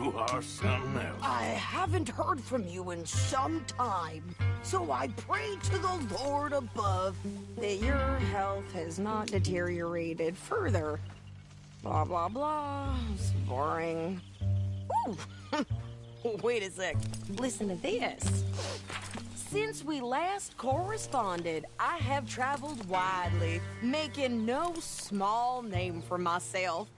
You are something else. I haven't heard from you in some time, so I pray to the Lord above that your health has not deteriorated further. Blah, blah, blah. It's boring. Ooh! Wait a sec. Listen to this. Since we last corresponded, I have traveled widely, making no small name for myself.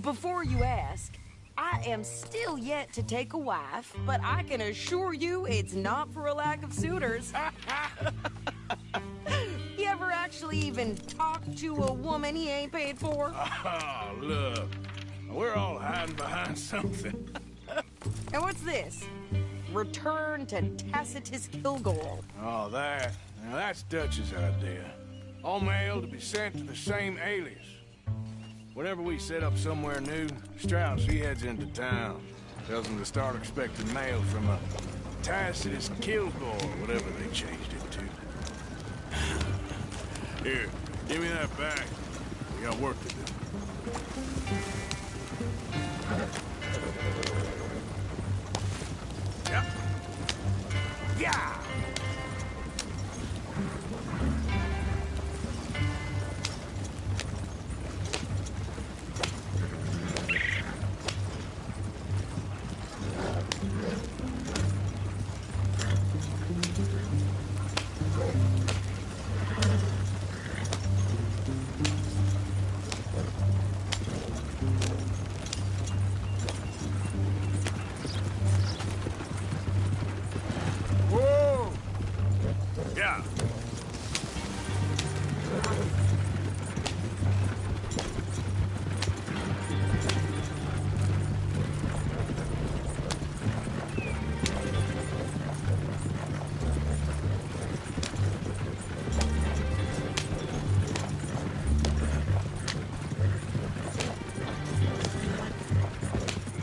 Before you ask, I am still yet to take a wife, but I can assure you it's not for a lack of suitors. You ever actually even talk to a woman he ain't paid for? Oh, look. We're all hiding behind something. And what's this? Return to Tacitus Kilgore. Oh, that. Now, that's Dutch's idea. All mail to be sent to the same alias. Whenever we set up somewhere new, Strauss, he heads into town. Tells them to start expecting mail from a Tacitus Kilgore, whatever they changed it to. Here, give me that back. We got work to do. Yeah. Yeah! Yeah.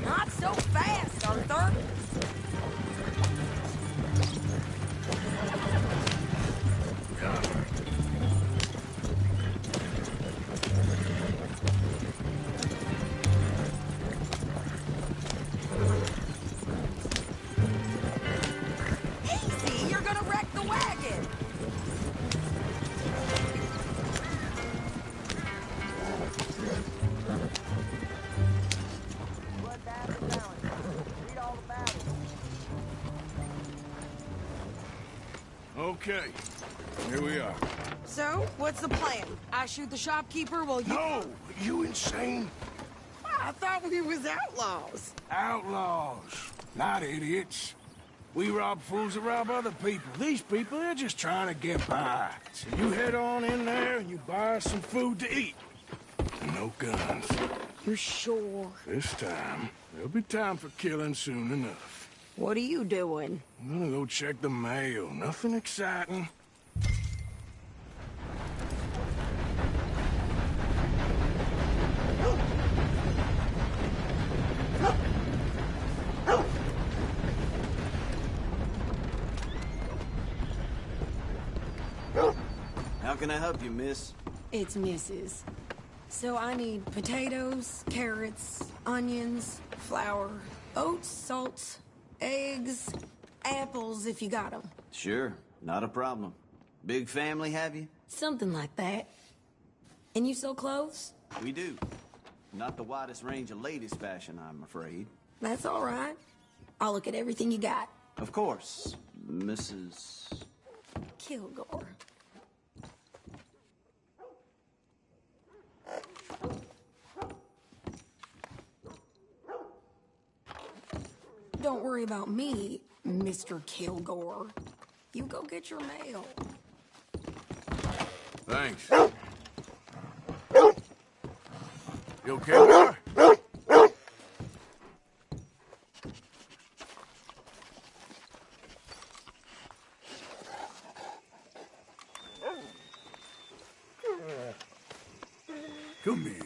Not so fast, Arthur. Easy, you're gonna wreck the wagon. Okay, here we are. So, what's the plan? I shoot the shopkeeper while you... No! You insane? I thought we was outlaws. Outlaws, not idiots. We rob fools that rob other people. These people, they're just trying to get by. So you head on in there and you buy us some food to eat. No guns. You're sure? This time, there'll be time for killing soon enough. What are you doing? I'm gonna go check the mail. Nothing exciting. How can I help you, miss? It's Mrs. So I need potatoes, carrots, onions, flour, oats, salt, eggs, apples if you got them. Sure, not a problem. Big family, have you? Something like that. And you sell clothes? We do. Not the widest range of ladies' fashion, I'm afraid. That's all right. I'll look at everything you got. Of course, Mrs. Kilgore. Don't worry about me, Mr. Kilgore. You go get your mail. Thanks. You okay, boy? Come here.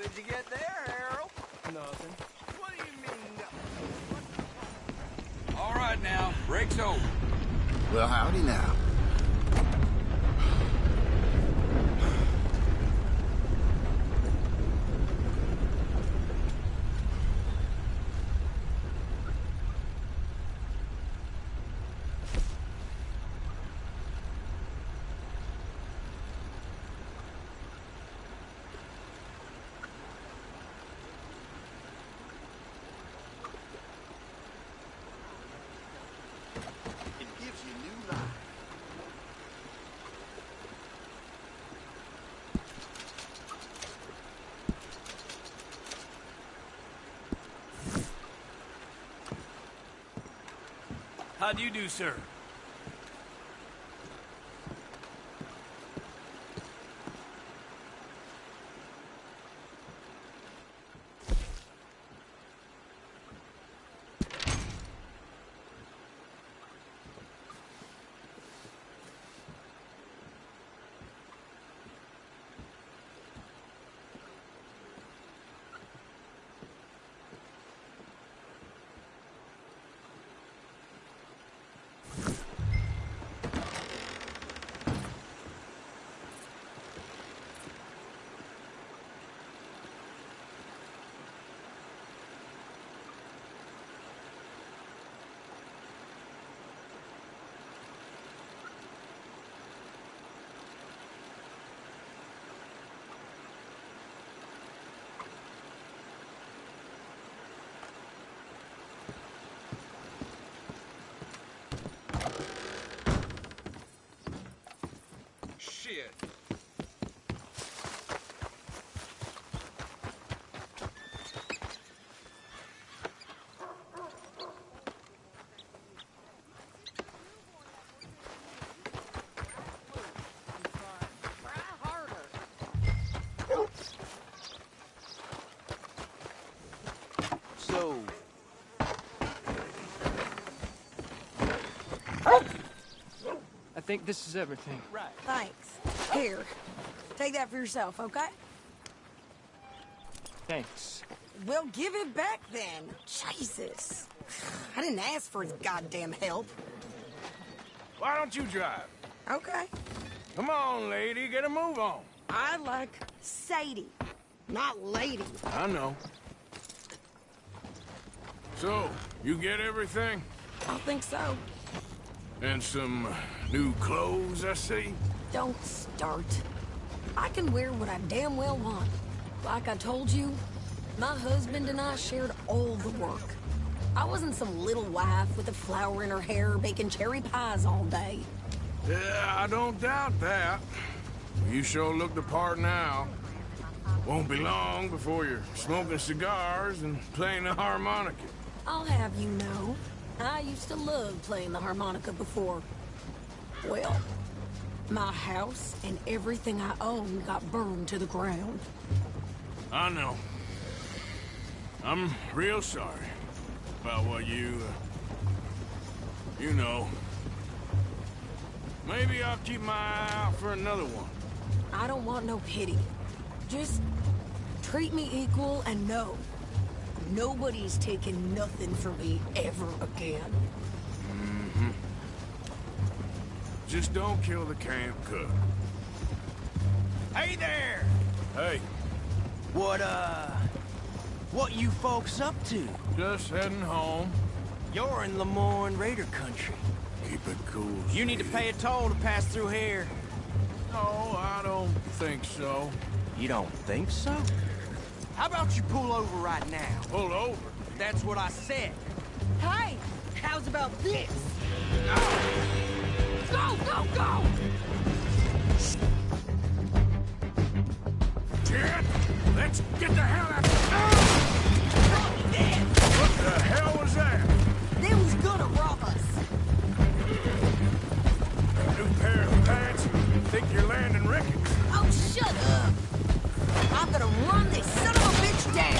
What did you get there, Harold? Nothing. What do you mean, nothing? All right now, break's over. Well, howdy now. It gives you new life. How do you do, sir? Shit. So, I think this is everything. right. Thanks. Here, take that for yourself, okay? Thanks. Well, give it back then. Jesus. I didn't ask for his goddamn help. Why don't you drive? Okay. Come on, lady, get a move on. I like Sadie, not lady. I know. So, you get everything? I think so. And some new clothes, I see? Don't start. I can wear what I damn well want. Like I told you, my husband and I shared all the work. I wasn't some little wife with a flower in her hair baking cherry pies all day. Yeah, I don't doubt that. You sure look the part now. Won't be long before you're smoking cigars and playing the harmonica. I'll have you know, I used to love playing the harmonica before. Well, my house and everything I own got burned to the ground. I know. I'm real sorry about what you know. Maybe I'll keep my eye out for another one. I don't want no pity. Just treat me equal and know nobody's taking nothing from me ever again. Just don't kill the camp cook. Hey there! Hey, What you folks up to? just heading home. You're in Lemoyne Raider country. Keep it cool. You need to pay a toll to pass through here. No, I don't think so. You don't think so? How about you pull over right now? Pull over. That's what I said. Hey, how's about this? Go, go, go! Jet, let's get the hell out of Dead. What the hell was that? They was gonna rob us. New pair of pants? Think you're landing Ricketts? Oh, shut up. I'm gonna run this son of a bitch down.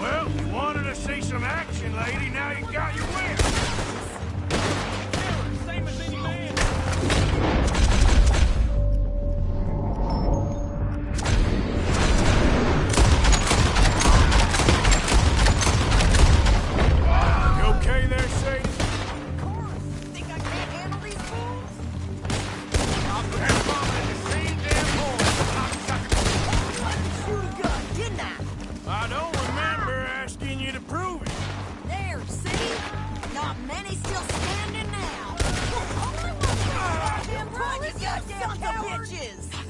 Well, you wanted to see some action, lady. Now you got your wish. Same as any man.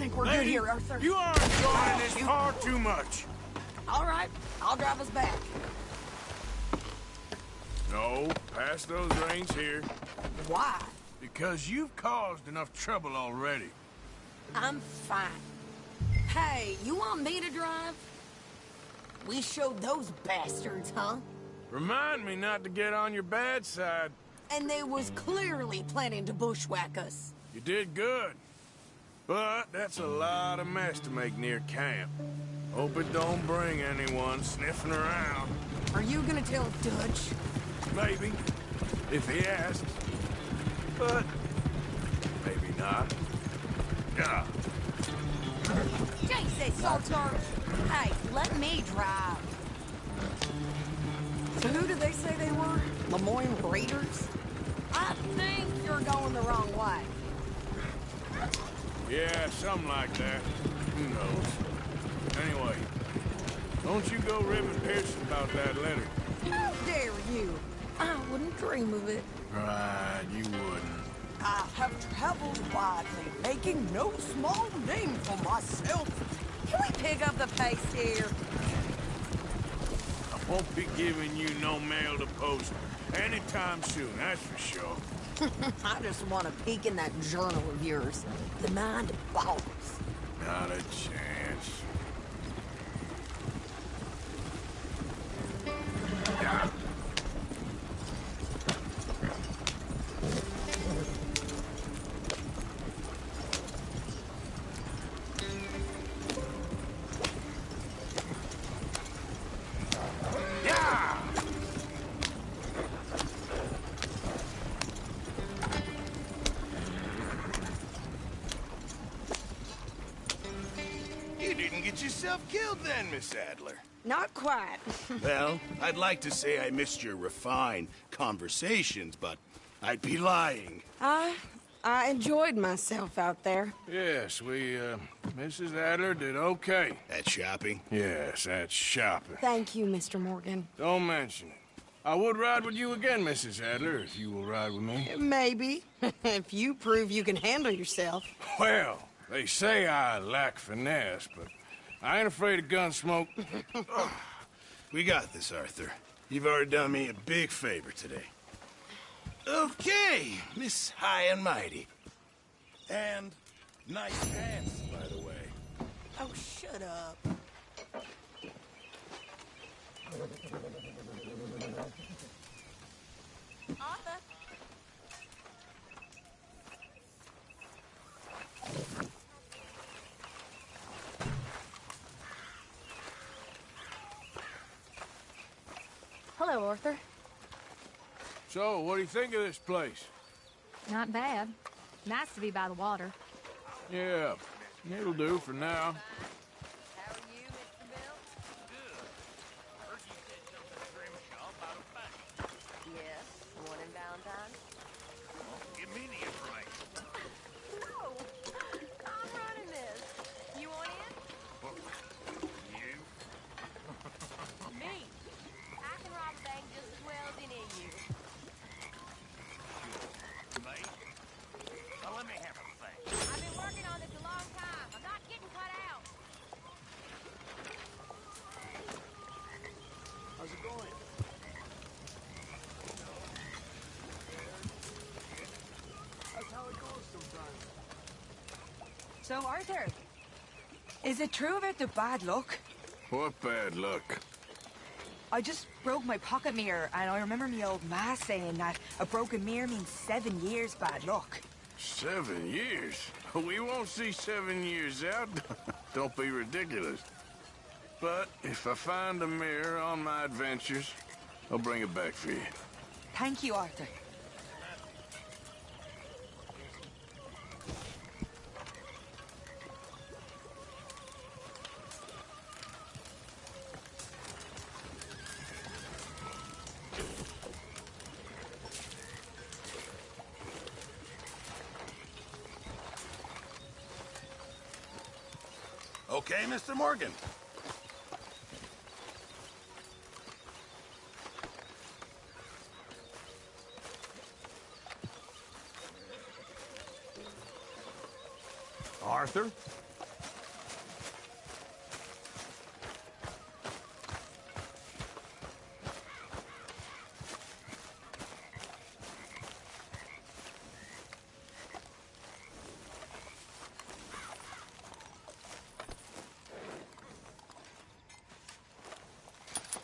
think we're good Lady, here, Arthur. you are enjoying this far too much. All right, I'll drive us back. No, pass those reins here. Why? Because you've caused enough trouble already. I'm fine. Hey, you want me to drive? We showed those bastards, huh? Remind me not to get on your bad side. And they was clearly planning to bushwhack us. You did good. But that's a lot of mess to make near camp. Hope it don't bring anyone sniffing around. Are you gonna tell Dutch? Maybe, if he asks. But maybe not. Yeah. Jesus, Salter! Hey, let me drive. So who did they say they were? Lemoyne Raiders? I think you're going the wrong way. Yeah, something like that. Who knows? Anyway, don't you go ribbing Pearson about that letter. How dare you? I wouldn't dream of it. Right, you wouldn't. I have traveled widely, making no small name for myself. Can we pick up the pace here? I won't be giving you no mail to post anytime soon, that's for sure. I just want to peek in that journal of yours. The mind boggles. Not a chance. Yeah. You didn't get yourself killed then, Miss Adler. Not quite. Well, I'd like to say I missed your refined conversations, but I'd be lying. I enjoyed myself out there. Yes, Mrs. Adler did okay. At shopping? Yes, that's shopping. Thank you, Mr. Morgan. Don't mention it. I would ride with you again, Mrs. Adler, if you will ride with me. Maybe. If you prove you can handle yourself. Well, they say I lack finesse, but I ain't afraid of gun smoke. We got this, Arthur. You've already done me a big favor today. Okay, Miss High and Mighty. And nice pants, by the way. Oh, shut up. Arthur. Hello, Arthur. So, what do you think of this place? Not bad. Nice to be by the water. Yeah, it'll do for now. How are you, Mr. Bill? Heard you said something to Grimshaw about a fight. Yes, the one in Valentine? Give me the advice. No! I'm running this. You want in? You? Me. I can rob a bank just as well as any of you. Mate? Now let me have a think. I've been working on this a long time. I'm not getting cut out. How's it going? That's how it goes sometimes. So, Arthur, is it true about the bad luck? What bad luck? I just broke my pocket mirror, and I remember me old ma saying that a broken mirror means 7 years bad luck. 7 years? We won't see 7 years out. Don't be ridiculous. But if I find a mirror on my adventures, I'll bring it back for you. Thank you, Arthur. Okay, Mr. Morgan. Arthur?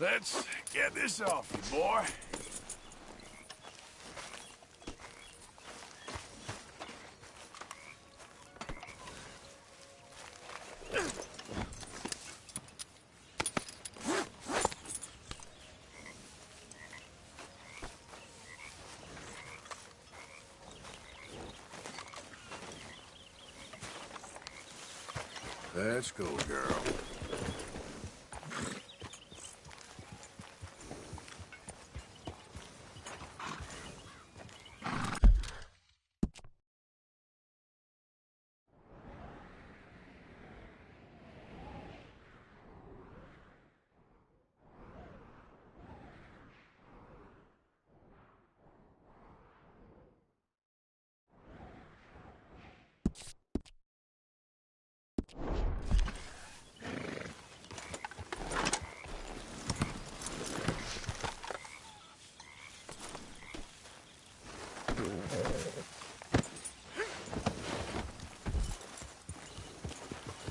Let's get this off you, boy. Let's go, girl.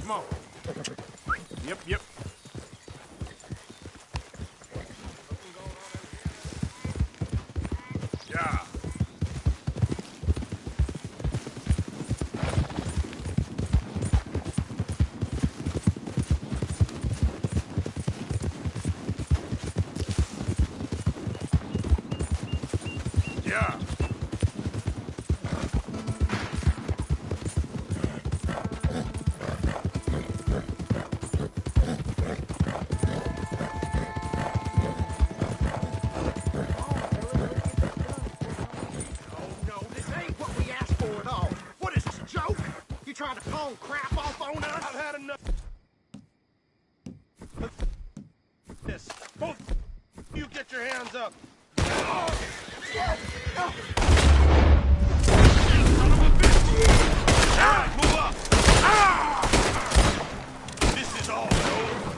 Come on. Yep. Yeah. Yeah. Trying to palm crap off on us? I've had enough. This. Both you get your hands up. Alright, move up. This is all over.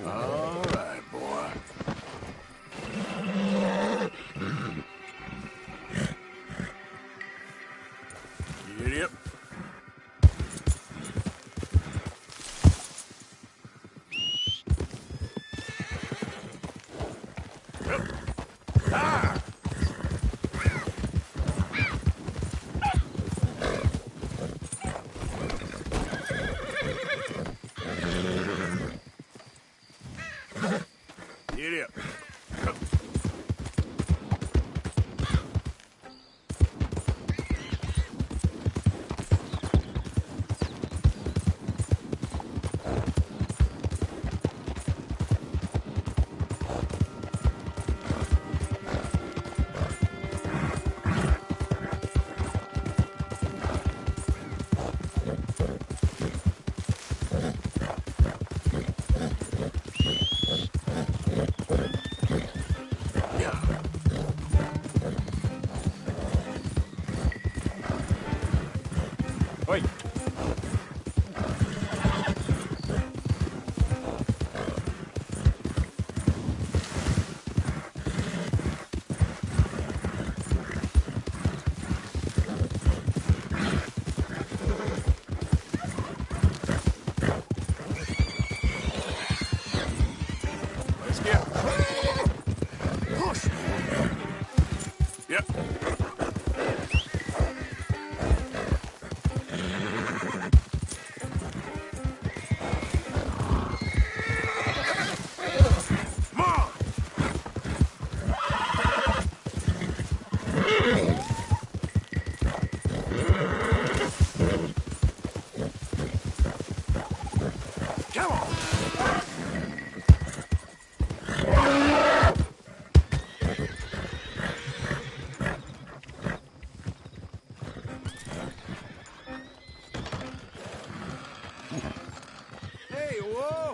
All right, boy. Giddy up. Ah!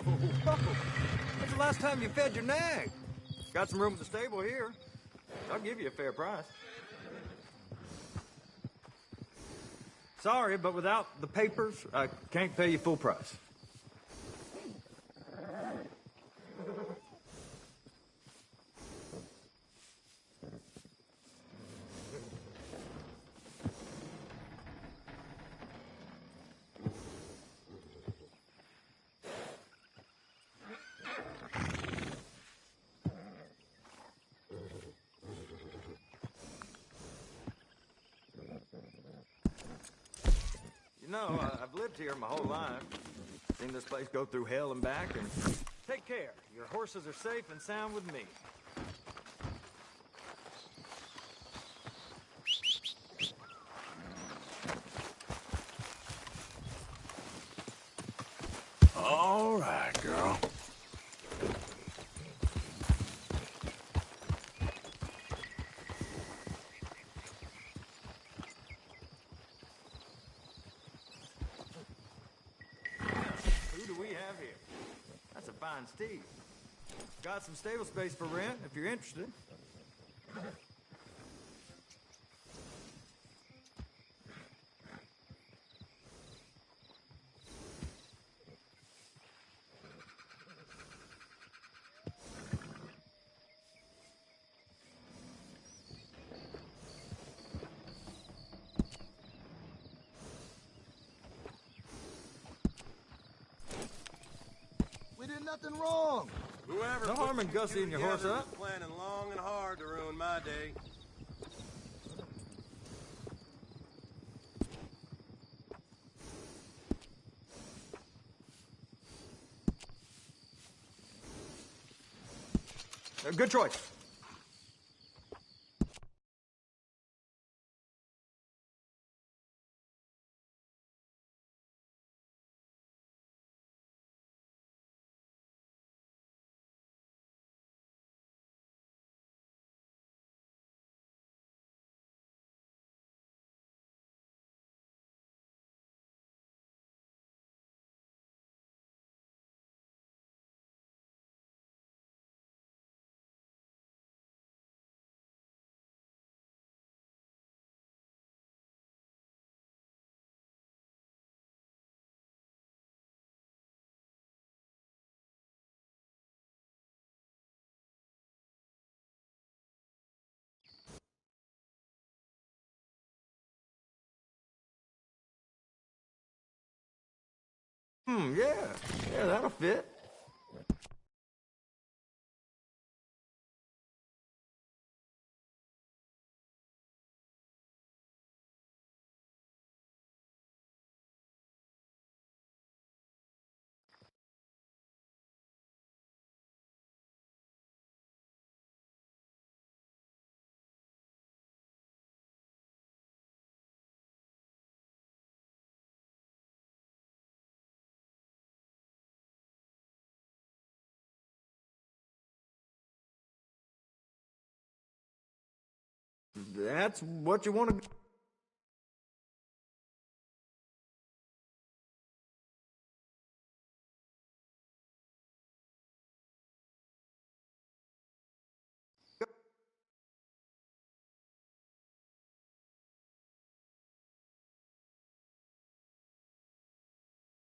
When's the last time you fed your nag? Got some room at the stable here. I'll give you a fair price. Sorry, but without the papers, I can't pay you full price. You know, I've lived here my whole life. Seen this place go through hell and back, and take care. Your horses are safe and sound with me. All right, girl. That's a fine steed. Got some stable space for rent, if you're interested. Nothing wrong. Whoever no harm in gussying your horse up. Planning long and hard to ruin my day. Good choice. Yeah, that'll fit. That's what you want to...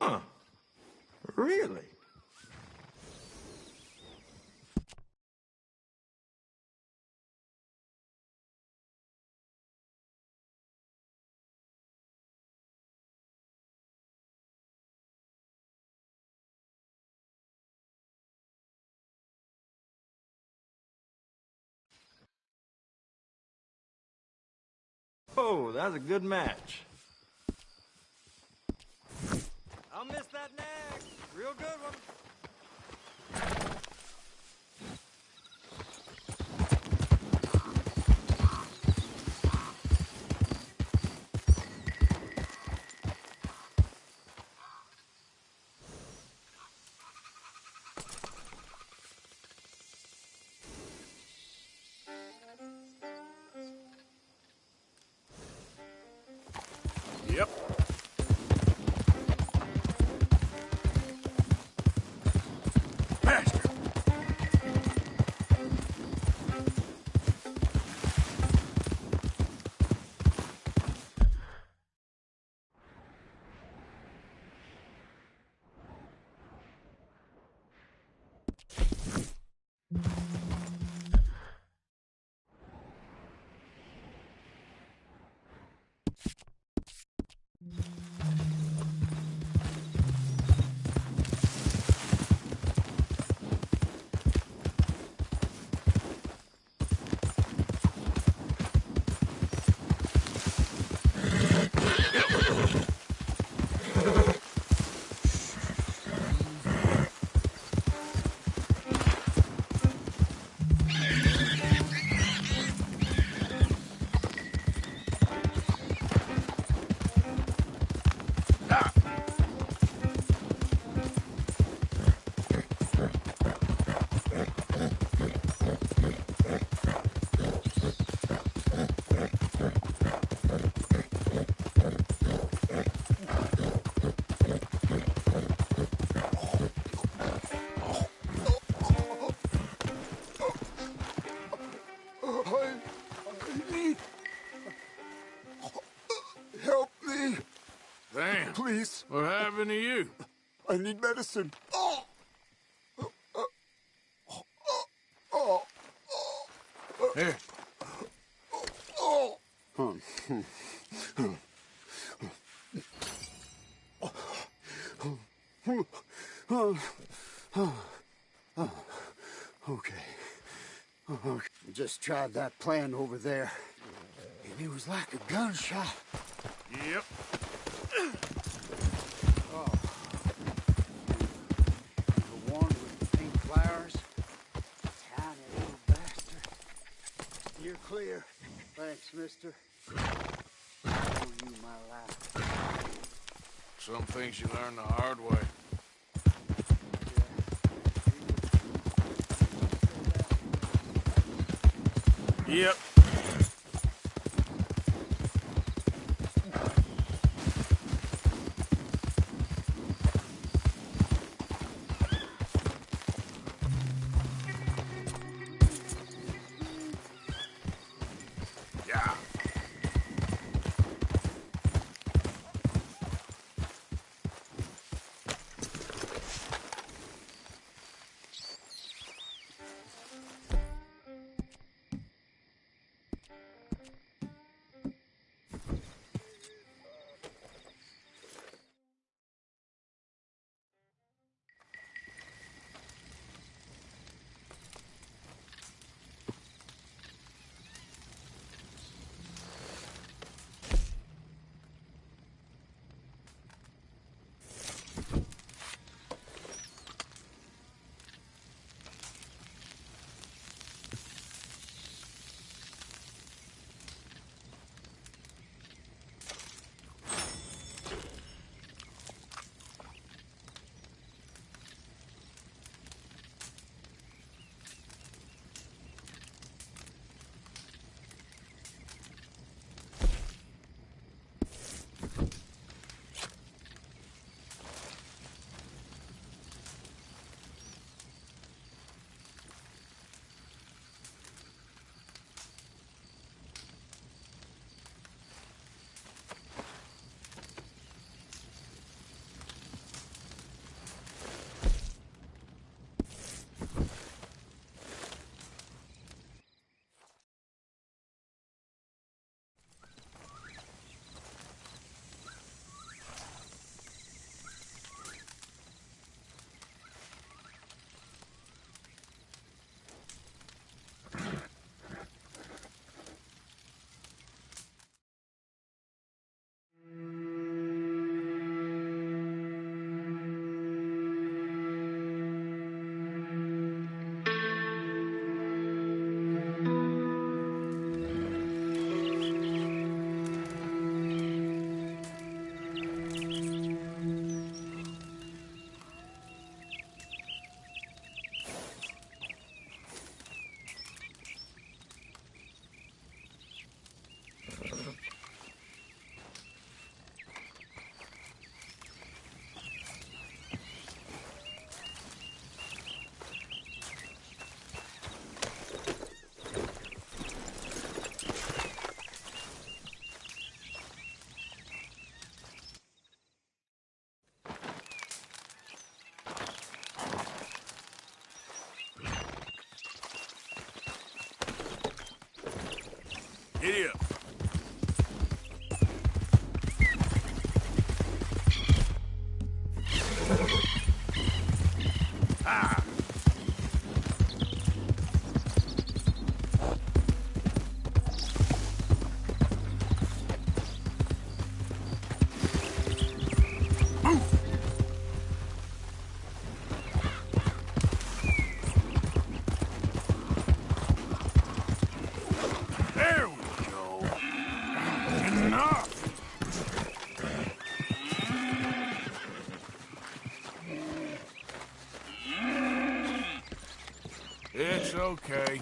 Huh. Really? Oh, that's a good match. I'll miss that nag. Real good one. Yep. please. What happened to you? I need medicine. Here. Okay. Just tried that plan over there. And it was like a gunshot. Yep. Oh. The one with the pink flowers? Tiny little bastard. You're clear. Thanks, mister. I owe you my life. Some things you learn the hard way. Yep. Yeah. Giddy up. Ah! There we go. Enough! It's okay.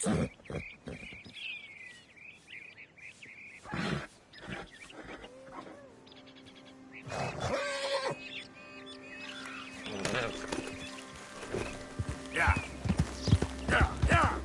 Yeah. Yeah, yeah.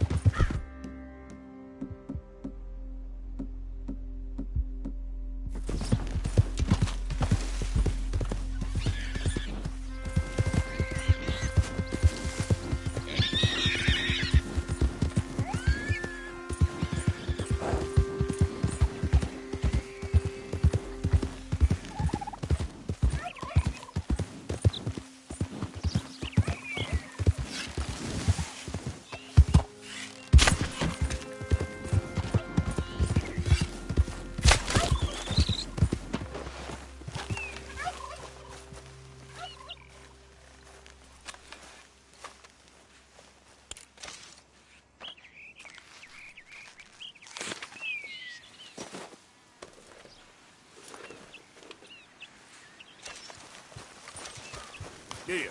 Yeah.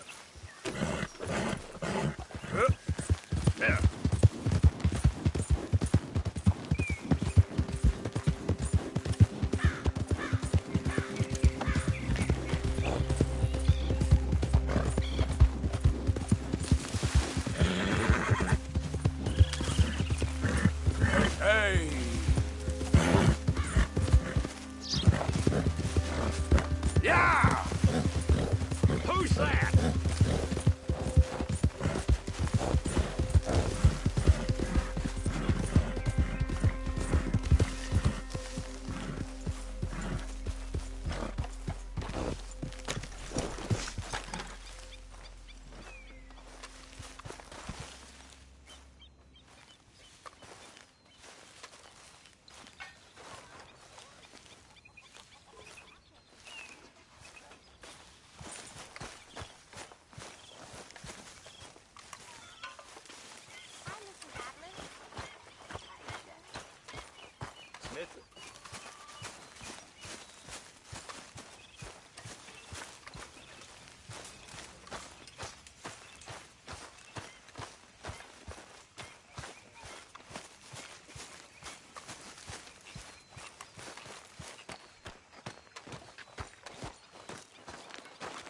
Yeah. Hey. Yeah. Who's that? Smith?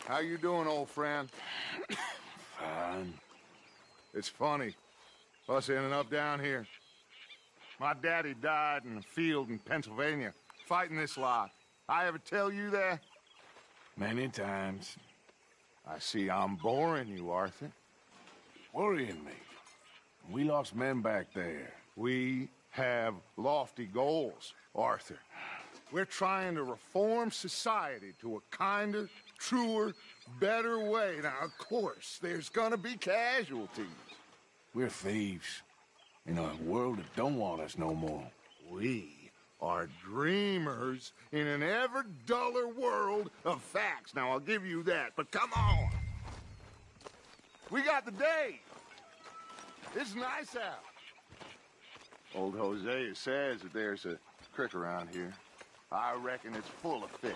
How you doing, old friend? Fine. It's funny, us ending up down here. My daddy died in a field in Pennsylvania, fighting this lot. I ever tell you that? Many times. I see I'm boring you, Arthur. Worrying me. We lost men back there. We have lofty goals, Arthur. We're trying to reform society to a kinder, truer, better way. Now, of course, there's gonna be casualties. We're thieves. In a world that don't want us no more. We are dreamers in an ever duller world of facts. Now, I'll give you that, but come on. We got the day. It's nice out. Old Hosea says that there's a creek around here. I reckon it's full of fish.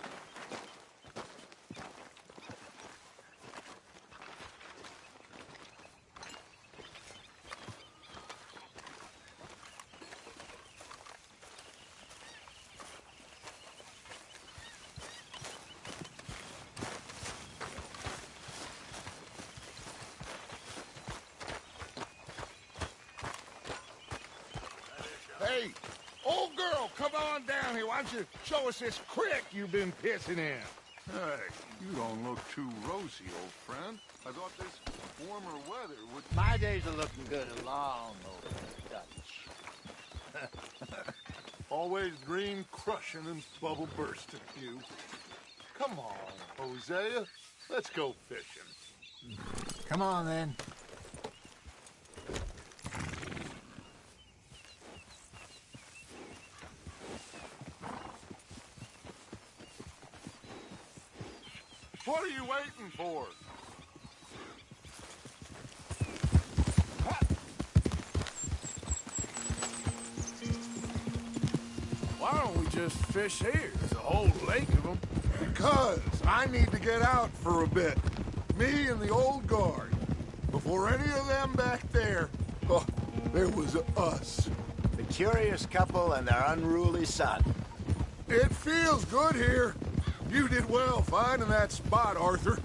Hey, old girl, come on down here. Why don't you show us this creek you've been pissing in? Hey, you don't look too rosy, old friend. I thought this warmer weather would... My days are looking good along over Dutch. Always dream crushing and bubble bursting, you. Come on, Hosea. Let's go fishing. Come on, then. What are you waiting for? Why don't we just fish here? There's a whole lake of them. Because I need to get out for a bit. Me and the old guard. Before any of them back there, oh, There was us. The curious couple and their unruly son. It feels good here. You did well finding that spot, Arthur.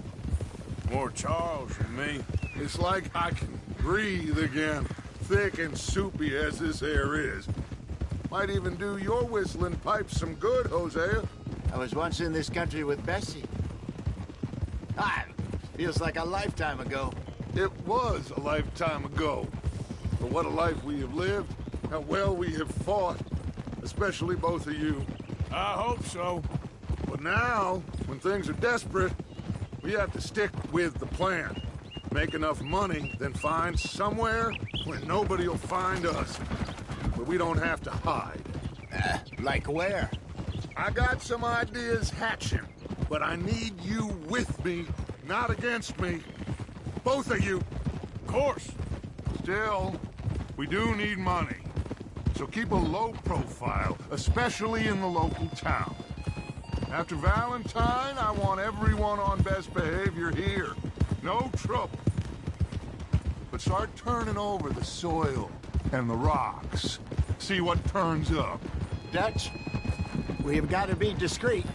More Charles than me. It's like I can breathe again, thick and soupy as this air is. Might even do your whistling pipes some good, Hosea. I was once in this country with Bessie. Feels like a lifetime ago. It was a lifetime ago. But what a life we have lived, how well we have fought, especially both of you. I hope so. But now, when things are desperate, we have to stick with the plan. Make enough money, then find somewhere where nobody will find us. Where we don't have to hide. Like where? I got some ideas hatching, but I need you with me, not against me. Both of you. Of course. Still, we do need money. So keep a low profile, especially in the local town. After Valentine, I want everyone on best behavior here. No trouble. But start turning over the soil and the rocks. See what turns up. Dutch, we've got to be discreet.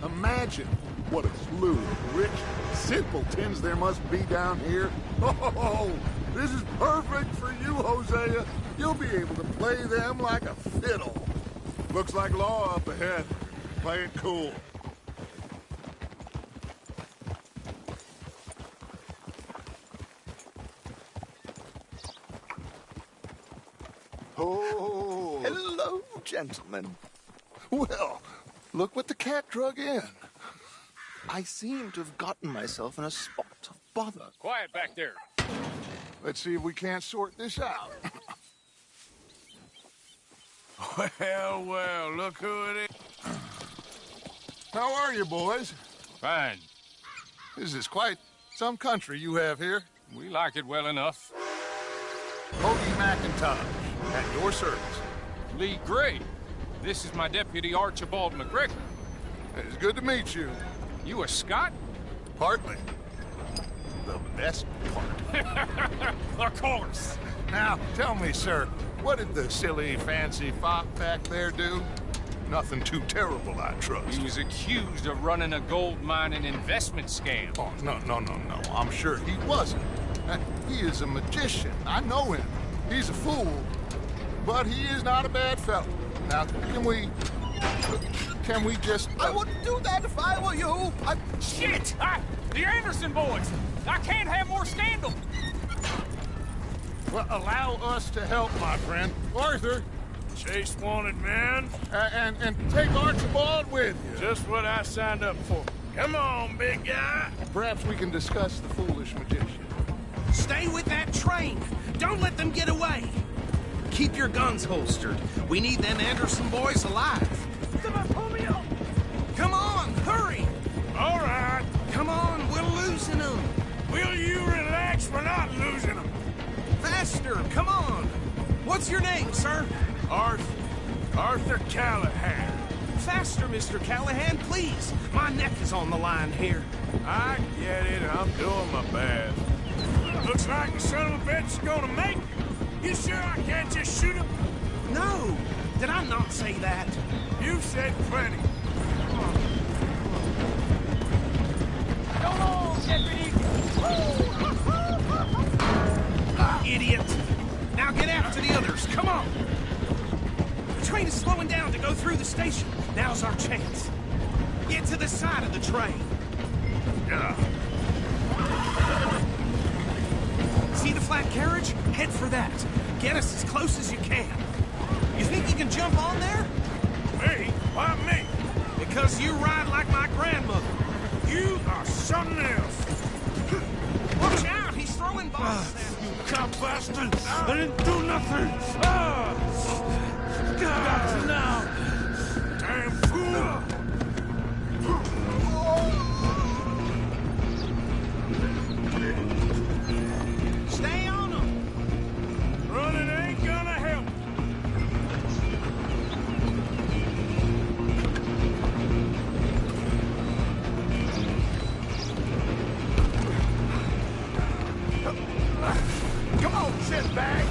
Imagine what a slew of rich simpletons there must be down here. Oh, this is perfect for you, Hosea. You'll be able to play them like a fiddle. Looks like law up ahead. Play it cool. Oh, hello, gentlemen. Well, look what the cat drug in. I seem to have gotten myself in a spot of bother. Quiet back there. Let's see if we can't sort this out. Well, well, look who it is. How are you, boys? Fine. This is quite some country you have here. We like it well enough. Cody McIntosh, at your service. Lee Gray. This is my deputy, Archibald McGregor. It's good to meet you. You a Scot? Partly. The best part. Of course. Now, tell me, sir, what did the silly, fancy fop back there do? Nothing too terrible, I trust. He was accused of running a gold mining investment scam. Oh, no. I'm sure he wasn't. He is a magician. I know him. He's a fool. But he is not a bad fellow. Now, can we just... I wouldn't do that if I were you. Shit! The Anderson boys! I can't have more scandal! Well, allow us to help, my friend. Arthur! Chase wanted man. And take Archibald with you. Just what I signed up for. Come on, big guy. Perhaps we can discuss the foolish magician. Stay with that train. Don't let them get away. Keep your guns holstered. We need them Anderson boys alive. Come on, hurry! All right. Come on, we're losing them. Will you relax? We're not losing them. Faster, come on. What's your name, sir? Arthur Callahan. Faster, Mr. Callahan, please. My neck is on the line here. I get it. I'm doing my best. Looks like the son of a bitch is gonna make it. You sure I can't just shoot him? No. Did I not say that? You said plenty. Come on, deputy! Idiot. Now get after the others. Come on. The train is slowing down to go through the station. Now's our chance. Get to the side of the train. Yeah. See the flat carriage? Head for that. Get us as close as you can. You think you can jump on there? Me? Why me? Because you ride like my grandmother. You are something else. Watch out, he's throwing bombs there. You cop bastard! I didn't do nothing! God, now! Damn fool! Stay on him! Running ain't gonna help. Come on, shitbag!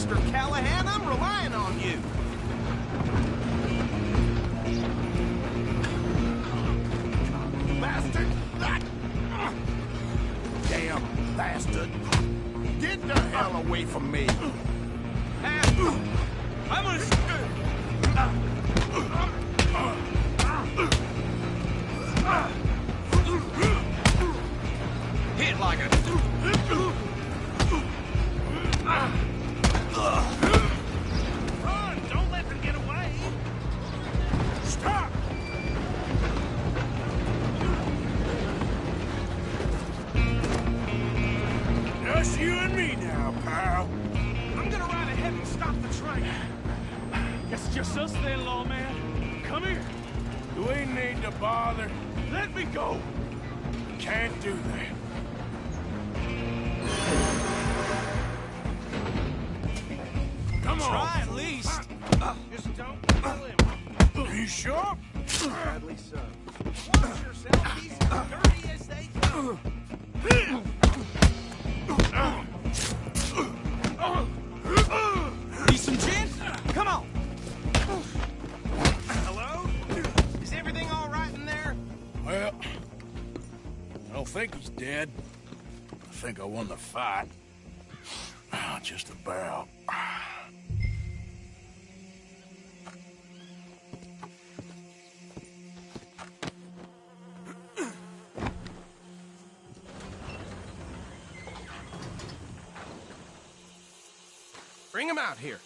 Mr. Callahan. I'm relying on you. Bastard! Damn bastard! Get the hell away from me! I'm gonna... Hit like a... Run! Don't let them get away! Stop! Just you and me now, pal. I'm gonna ride ahead and stop the train. Guess it's just us then, lawman. Come here. Do we need to bother? Let me go. Can't do that. Come on. Try at least. Just don't kill him. Are you sure? Sadly so. Watch yourself. He's as dirty as they come. Need some gin? Come on. Hello? Is everything all right in there? Well, I don't think he's dead. I think I won the fight. Just about. Bring him out here.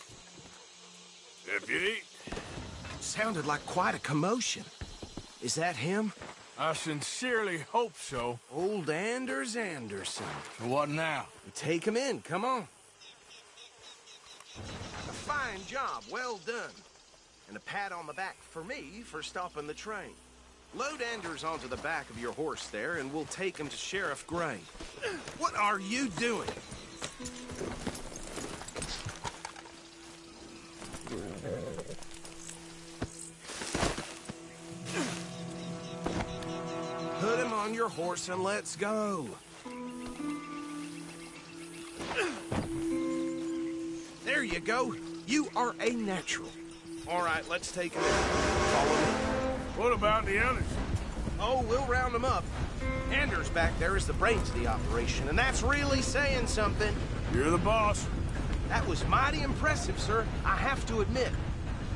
Deputy? Sounded like quite a commotion. Is that him? I sincerely hope so. Old Anders Anderson. What now? Take him in, come on. A fine job, well done. And a pat on the back for me for stopping the train. Load Anders onto the back of your horse there, and we'll take him to Sheriff Gray. What are you doing? Put him on your horse and let's go. There you go. You are a natural. All right, let's take him in. Follow me. What about the others? Oh, we'll round them up. Anders back there is the brains of the operation, and that's really saying something. You're the boss. That was mighty impressive, sir. I have to admit.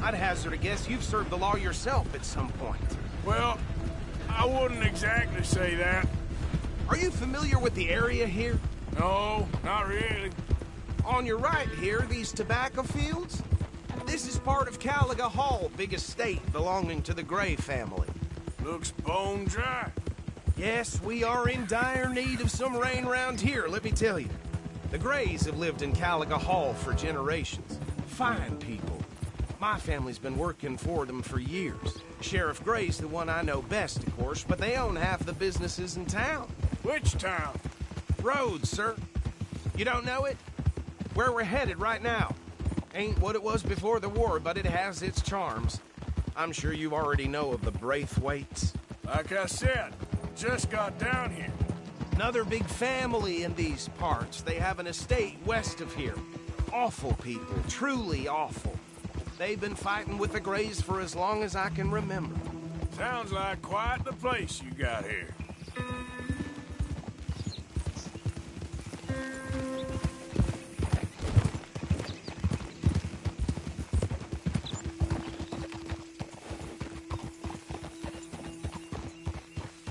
I'd hazard a guess you've served the law yourself at some point. Well, I wouldn't exactly say that. Are you familiar with the area here? No, not really. On your right here, these tobacco fields? This is part of Caliga Hall, big estate belonging to the Gray family. Looks bone dry. Yes, we are in dire need of some rain round here, let me tell you. The Grays have lived in Caliga Hall for generations. Fine people. My family's been working for them for years. Sheriff Gray's the one I know best, of course, but they own half the businesses in town. Which town? Rhodes, sir. You don't know it? Where we're headed right now. Ain't what it was before the war, but it has its charms. I'm sure you already know of the Braithwaites. Like I said, just got down here. Another big family in these parts. They have an estate west of here. Awful people, truly awful. They've been fighting with the Grays for as long as I can remember. Sounds like quite the place you got here.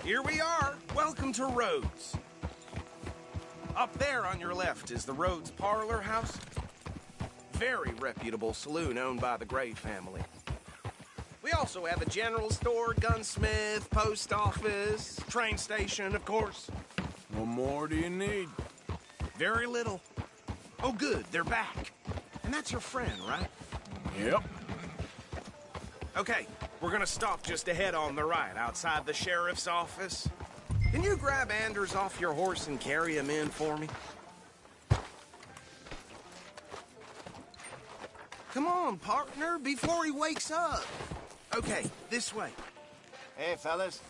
Here we are. Welcome to Rhodes. Up there on your left is the Rhodes Parlor House. Very reputable saloon owned by the Gray family. We also have a general store, gunsmith, post office, train station, of course. What more do you need? Very little. Oh, good, they're back. And that's your friend, right? Yep. Okay, we're gonna stop just ahead on the right, outside the sheriff's office. Can you grab Anders off your horse and carry him in for me? Come on, partner, before he wakes up. Okay, this way. Hey, fellas.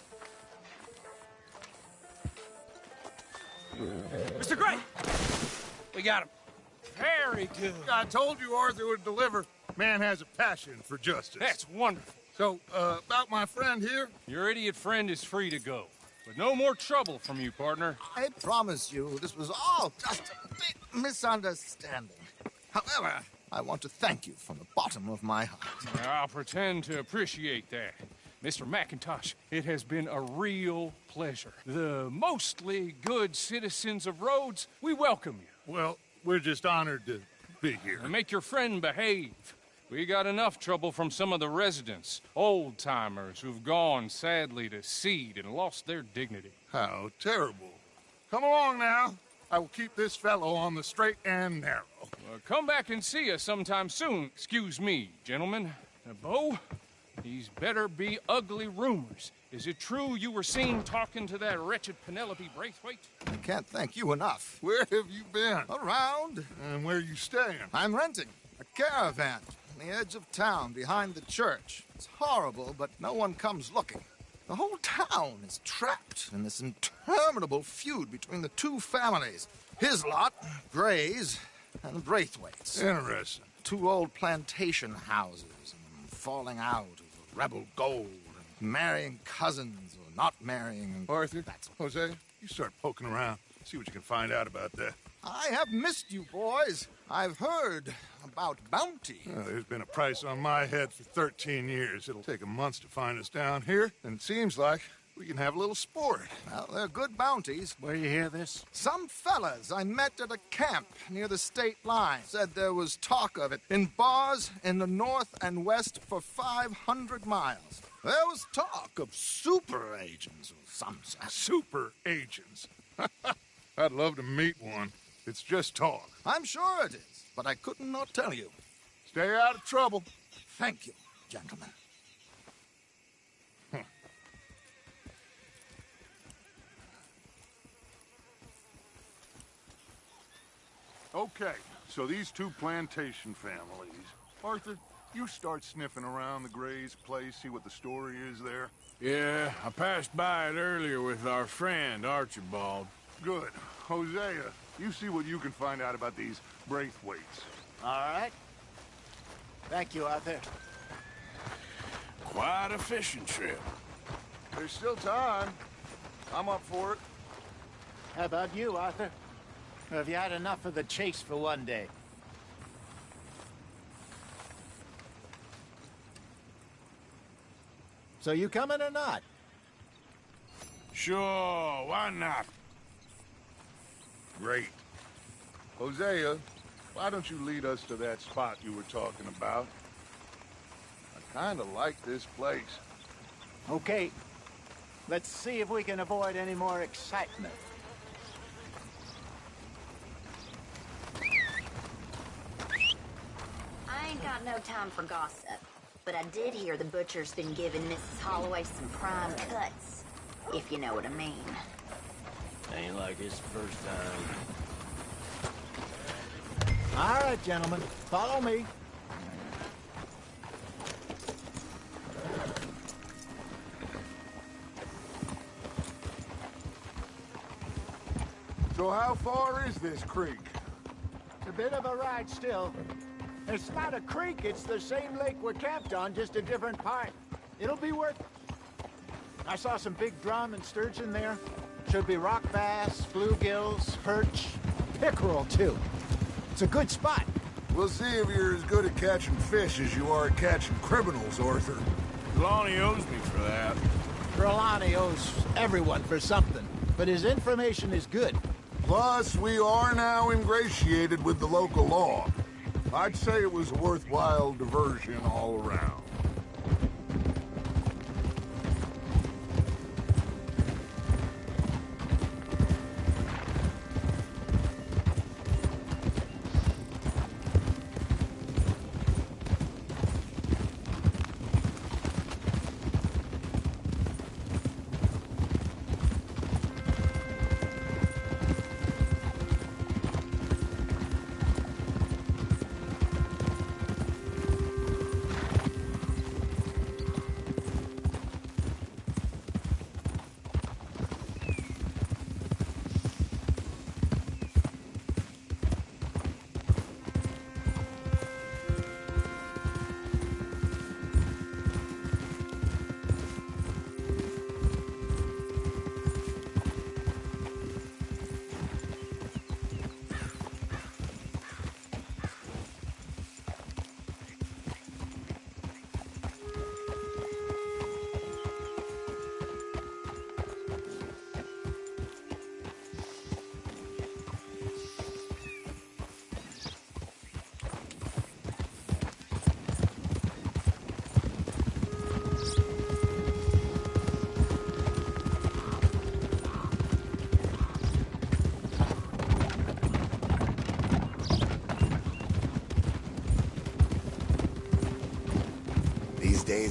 Mr. Gray! We got him. Very good. I told you Arthur would deliver. Man has a passion for justice. That's wonderful. So, about my friend here? Your idiot friend is free to go. But no more trouble from you, partner. I promise you, this was all just a big misunderstanding. However, I want to thank you from the bottom of my heart. I'll pretend to appreciate that. Mr. McIntosh, it has been a real pleasure. The mostly good citizens of Rhodes, we welcome you. Well, we're just honored to be here. And make your friend behave. We got enough trouble from some of the residents, old-timers who've gone, sadly, to seed and lost their dignity. How terrible. Come along now. I will keep this fellow on the straight and narrow. Come back and see us sometime soon. Excuse me, gentlemen. Bo, these better be ugly rumors. Is it true you were seen talking to that wretched Penelope Braithwaite? I can't thank you enough. Where have you been? Around. And where are you staying? I'm renting a caravan on the edge of town behind the church. It's horrible, but no one comes looking. The whole town is trapped in this interminable feud between the two families. His lot, Gray's, and Braithwaite's. Interesting. Two old plantation houses, and falling out of rebel gold, and marrying cousins or not marrying. And Arthur, Jose, you start poking around. See what you can find out about that. I have missed you, boys. I've heard about bounty. There's been a price on my head for 13 years. It'll take 'em months to find us down here, and it seems like we can have a little sport. Well, they're good bounties. Where you hear this? Some fellas I met at a camp near the state line said there was talk of it in bars in the north and west for 500 miles. There was talk of super agents or some such. Super agents? I'd love to meet one. It's just talk. I'm sure it is, but I couldn't not tell you. Stay out of trouble. Thank you, gentlemen. Okay, so these two plantation families. Arthur, you start sniffing around the Gray's place, see what the story is there. Yeah, I passed by it earlier with our friend, Archibald. Good. Hosea, you see what you can find out about these Braithwaites. All right. Thank you, Arthur. Quite a fishing trip. There's still time. I'm up for it. How about you, Arthur? Or have you had enough of the chase for one day? So you coming or not? Sure, why not? Great. Hosea, why don't you lead us to that spot you were talking about? I kind of like this place. Okay. Let's see if we can avoid any more excitement. I ain't got no time for gossip, but I did hear the butcher's been giving Mrs. Holloway some prime cuts, if you know what I mean. Ain't like it's the first time. All right, gentlemen. Follow me. So how far is this creek? It's a bit of a ride still. It's not a creek, it's the same lake we're camped on, just a different part. It'll be worth it. I saw some big drum and sturgeon there. Should be rock bass, bluegills, perch, pickerel, too. It's a good spot. We'll see if you're as good at catching fish as you are at catching criminals, Arthur. Lonnie owes me for that. Trelawney owes everyone for something, but his information is good. Plus, we are now ingratiated with the local law. I'd say it was a worthwhile diversion all around.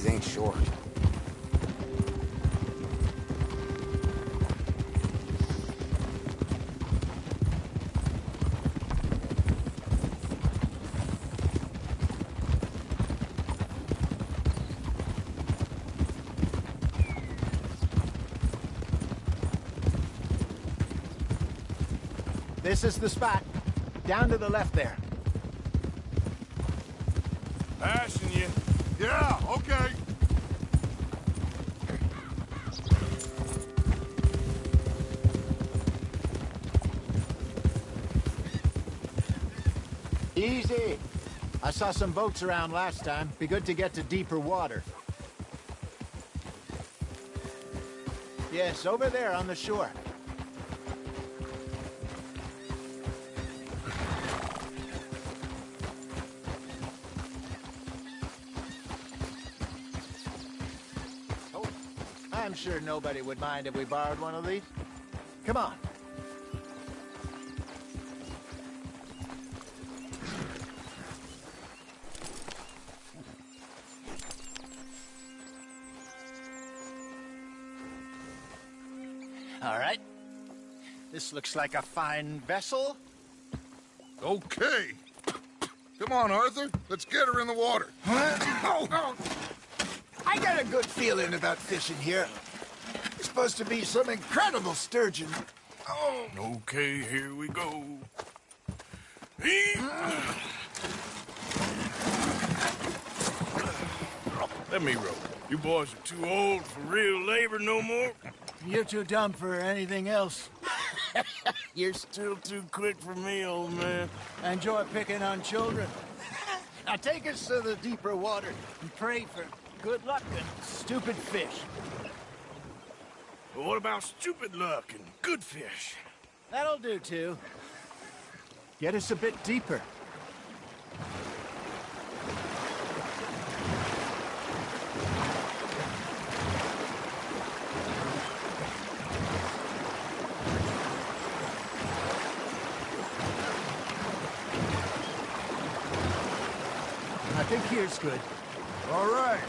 days ain't short. This is the spot. Down to the left there. Passing you. Yeah, okay. Easy. I saw some boats around last time. Be good to get to deeper water. Yes, over there on the shore. I'm sure nobody would mind if we borrowed one of these. Come on. All right. This looks like a fine vessel. Okay. Come on, Arthur. Let's get her in the water. Oh. I got a good feeling about fishing here. It's supposed to be some incredible sturgeon. Oh. Okay, here we go. Let me row. You boys are too old for real labor no more. You're too dumb for anything else. You're still too quick for me, old man. Enjoy picking on children. Now take us to the deeper water and pray for good luck and stupid fish. But what about stupid luck and good fish? That'll do, too. Get us a bit deeper. I think here's good. All right.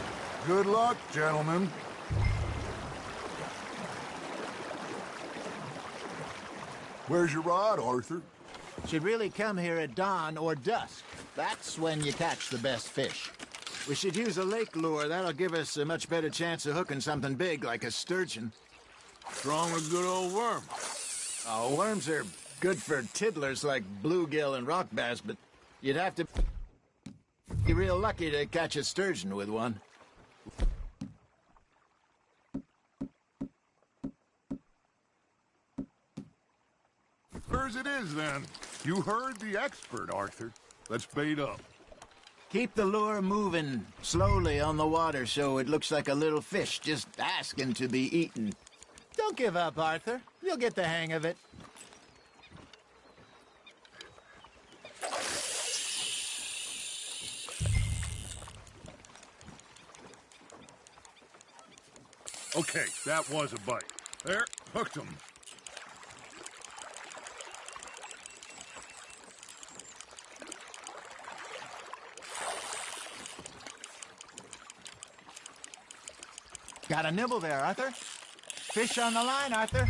Good luck, gentlemen. Where's your rod, Arthur? Should really come here at dawn or dusk. That's when you catch the best fish. We should use a lake lure. That'll give us a much better chance of hooking something big like a sturgeon. What's wrong with good old worm? Oh, worms are good for tiddlers like bluegill and rock bass, but you'd have to be real lucky to catch a sturgeon with one. Where's it is, then? You heard the expert, Arthur. Let's bait up. Keep the lure moving slowly on the water so it looks like a little fish just asking to be eaten. Don't give up, Arthur. You'll get the hang of it. Okay, that was a bite. There, hooked him. Got a nibble there, Arthur. Fish on the line, Arthur.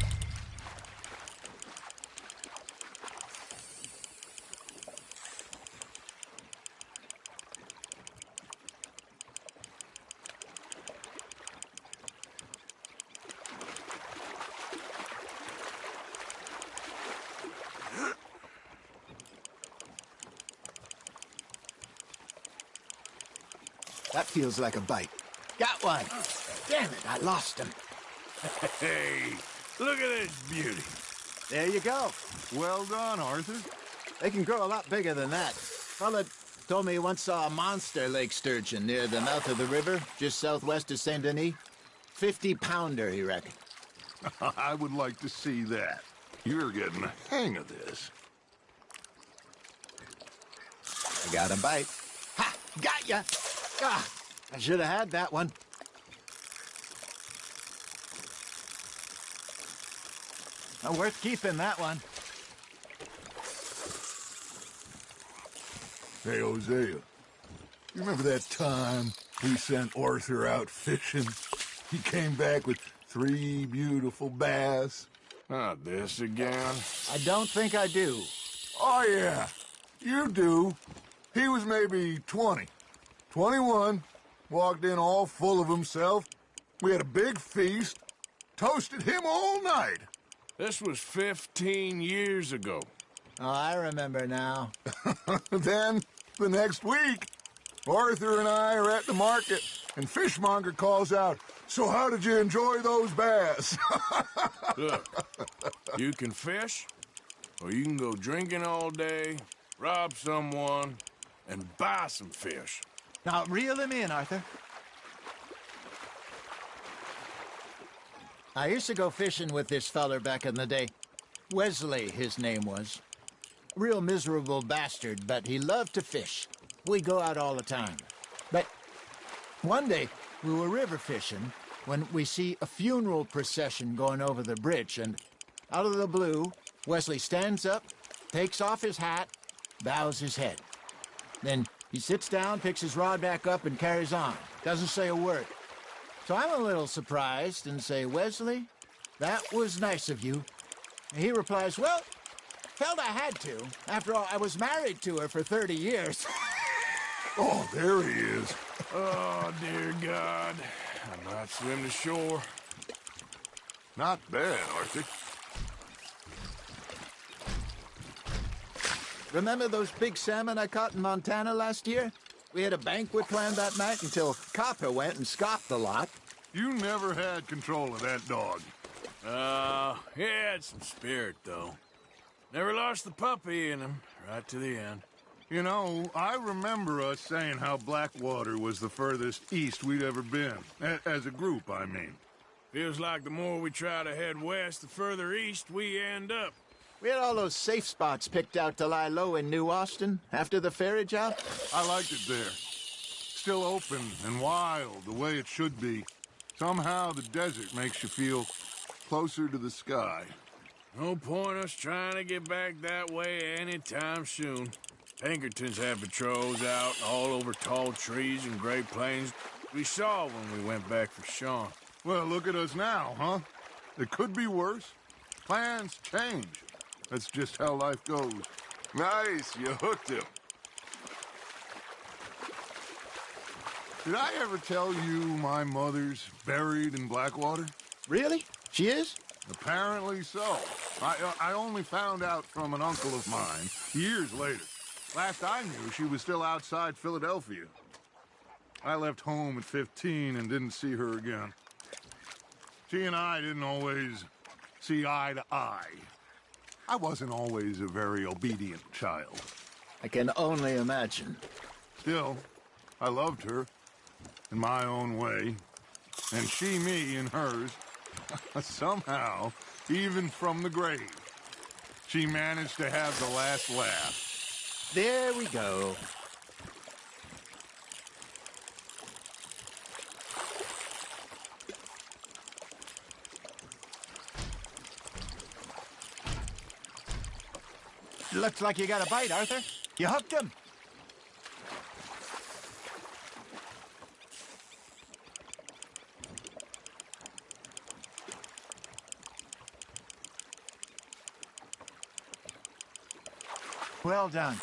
That feels like a bite. Got one. Damn it, I lost him. Hey, look at this beauty. There you go. Well done, Arthur. They can grow a lot bigger than that. Fella told me he once saw a monster lake sturgeon near the mouth of the river, just southwest of Saint Denis. 50-pounder, he reckoned. I would like to see that. You're getting the hang of this. I got a bite. Ha! Got ya! Ah, I should have had that one. Well, worth keeping, that one. Hey, Hosea. You remember that time We sent Arthur out fishing. He came back with 3 beautiful bass. Not this again. I don't think I do. Oh, yeah. You do. He was maybe 20. 21. Walked in all full of himself. We had a big feast. Toasted him all night. This was 15 years ago. Oh, I remember now. Then, the next week, Arthur and I are at the market, and Fishmonger calls out, "So how did you enjoy those bass?" Look, you can fish, or you can go drinking all day, rob someone, and buy some fish. Now, reel him in, Arthur. I used to go fishing with this feller back in the day. Wesley, his name was. Real miserable bastard, but he loved to fish. We'd go out all the time. But one day, we were river fishing when we see a funeral procession going over the bridge, and out of the blue, Wesley stands up, takes off his hat, bows his head. Then he sits down, picks his rod back up, and carries on. Doesn't say a word. So I'm a little surprised and say, "Wesley, that was nice of you." And he replies, "Well, felt I had to. After all, I was married to her for 30 years. Oh, there he is. Oh, dear God. I might swim to shore. Not bad, Arthur. Remember those big salmon I caught in Montana last year? We had a banquet planned that night until Copper went and scoffed the lot. You never had control of that dog. He had some spirit, though. Never lost the puppy in him, right to the end. You know, I remember us saying how Blackwater was the furthest east we'd ever been. As a group, I mean. Feels like the more we try to head west, the further east we end up. We had all those safe spots picked out to lie low in New Austin after the ferry job. I liked it there. Still open and wild, the way it should be. Somehow the desert makes you feel closer to the sky. No point us trying to get back that way anytime soon. Pinkertons had patrols out all over tall trees and Great Plains. We saw when we went back for Sean. Well, look at us now, huh? It could be worse. Plans change. That's just how life goes. Nice, you hooked him. Did I ever tell you my mother's buried in Blackwater? Really? She is? Apparently so. I only found out from an uncle of mine years later. Last I knew, she was still outside Philadelphia. I left home at 15 and didn't see her again. She and I didn't always see eye to eye. I wasn't always a very obedient child. I can only imagine. Still, I loved her in my own way, and she me in hers. Somehow, even from the grave, she managed to have the last laugh. There we go. Looks like you got a bite, Arthur. You hooked him. Well done.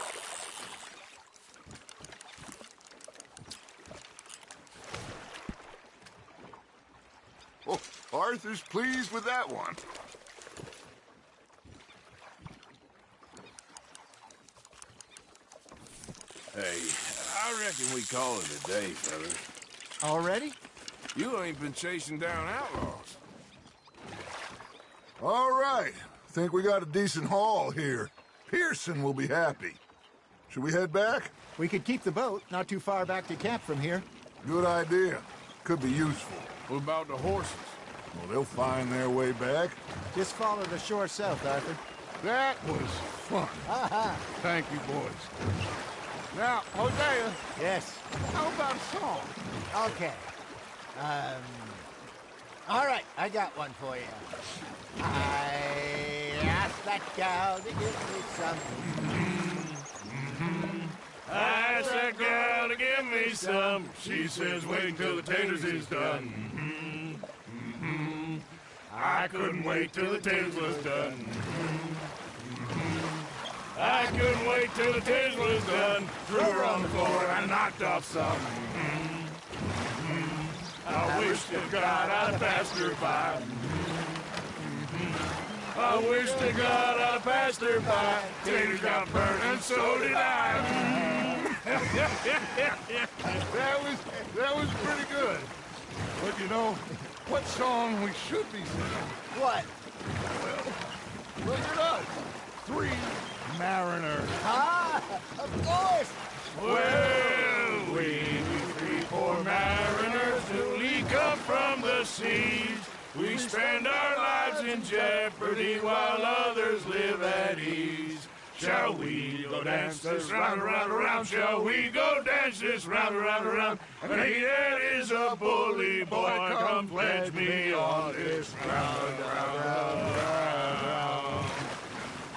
Oh, Arthur's pleased with that one. Hey, I reckon we call it a day, fellas. Already? You ain't been chasing down outlaws. All right. Think we got a decent haul here. Pearson will be happy. Should we head back? We could keep the boat not too far back to camp from here. Good idea. Could be useful. What about the horses? Well, they'll find their way back. Just follow the shore south, Arthur. That was fun. Thank you, boys. Now, Hosea. Yes. How about a song? Okay. All right, I got one for you. I asked that gal to give me some. I asked that girl to give me me some. She says wait till the taters is done. I couldn't wait till the taters was done. I couldn't wait till the taters was done. Threw her on the floor and I knocked off some. I wish to God I'd passed her by. I wish to God I'd passed her by. Taters got burnt and so did I. That was pretty good. But you know, what song we should be singing? What? Well, look at us. 3 mariners. Ah, of course. Well, we 3 poor mariners newly come from the seas. We spend our lives in jeopardy while others live at ease. Shall we go dance this round, around, around? Shall we go dance this round, around, around? And he that is a bully boy, come pledge me on this round, round, round, round.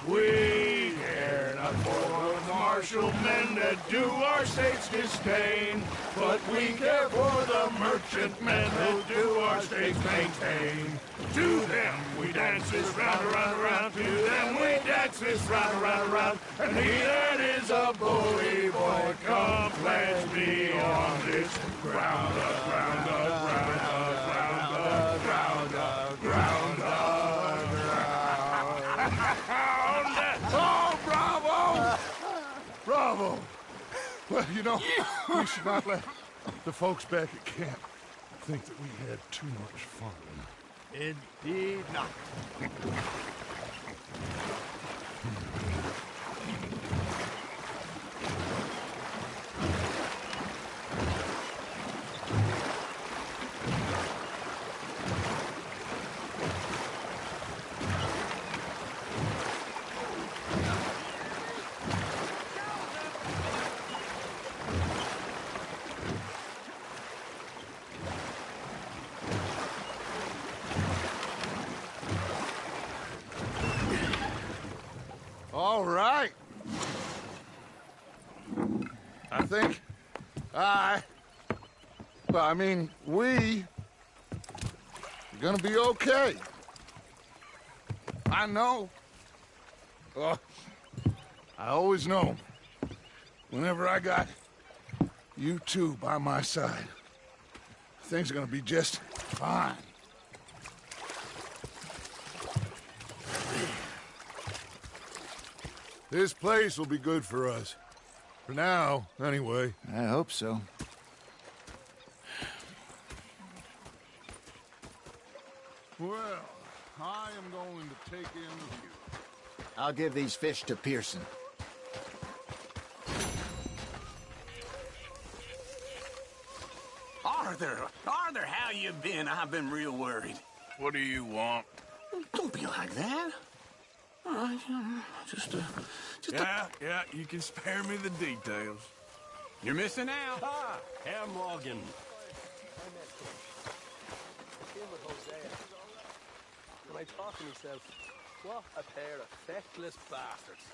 We care not for the martial men that do our state's disdain, but we care for the merchant men that do our state's maintain. To them we dance this round, around, around. To them we dance this round, around, around. And he that is a bully boy, come pledge me on this ground up, ground up, ground up, ground up, ground up, ground up, ground up. Oh, bravo! Bravo! Well, you know, we should not let the folks back at camp think that we had too much fun. Indeed not. All right. I think we are gonna be okay. I know. I always know. Whenever I got you two by my side, things are gonna be just fine. This place will be good for us. For now, anyway. I hope so. Well, I am going to take in the view. I'll give these fish to Pearson. Arthur, how you been? I've been real worried. What do you want? Don't be like that. Yeah, you can spare me the details. You're missing out. Ah, Herr Morgan. And I thought to myself, what a pair of feckless bastards.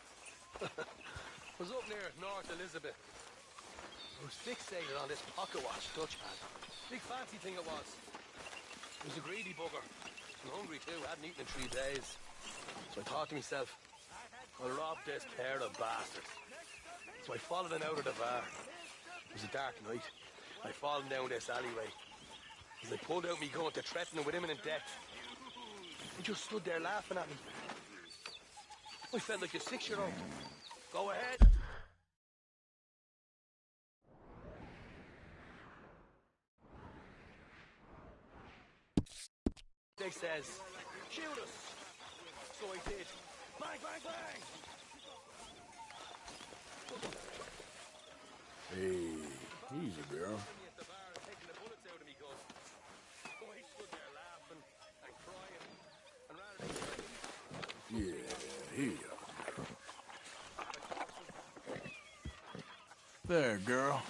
Was up near North Elizabeth. I was fixated on this pocket watch Dutchman. Big fancy thing it was. He was a greedy bugger. And hungry too, hadn't eaten in 3 days. So I thought to myself, I'll rob this pair of bastards. So I followed him out of the bar. It was a dark night. I followed him down this alleyway. As I pulled out me gun to threaten him with imminent death, he just stood there laughing at me. I felt like a 6-year-old. Go ahead. They says, shoot us. So I did. Bang, bang, bang. Hey, easy, girl. Yeah, here you are. There, girl.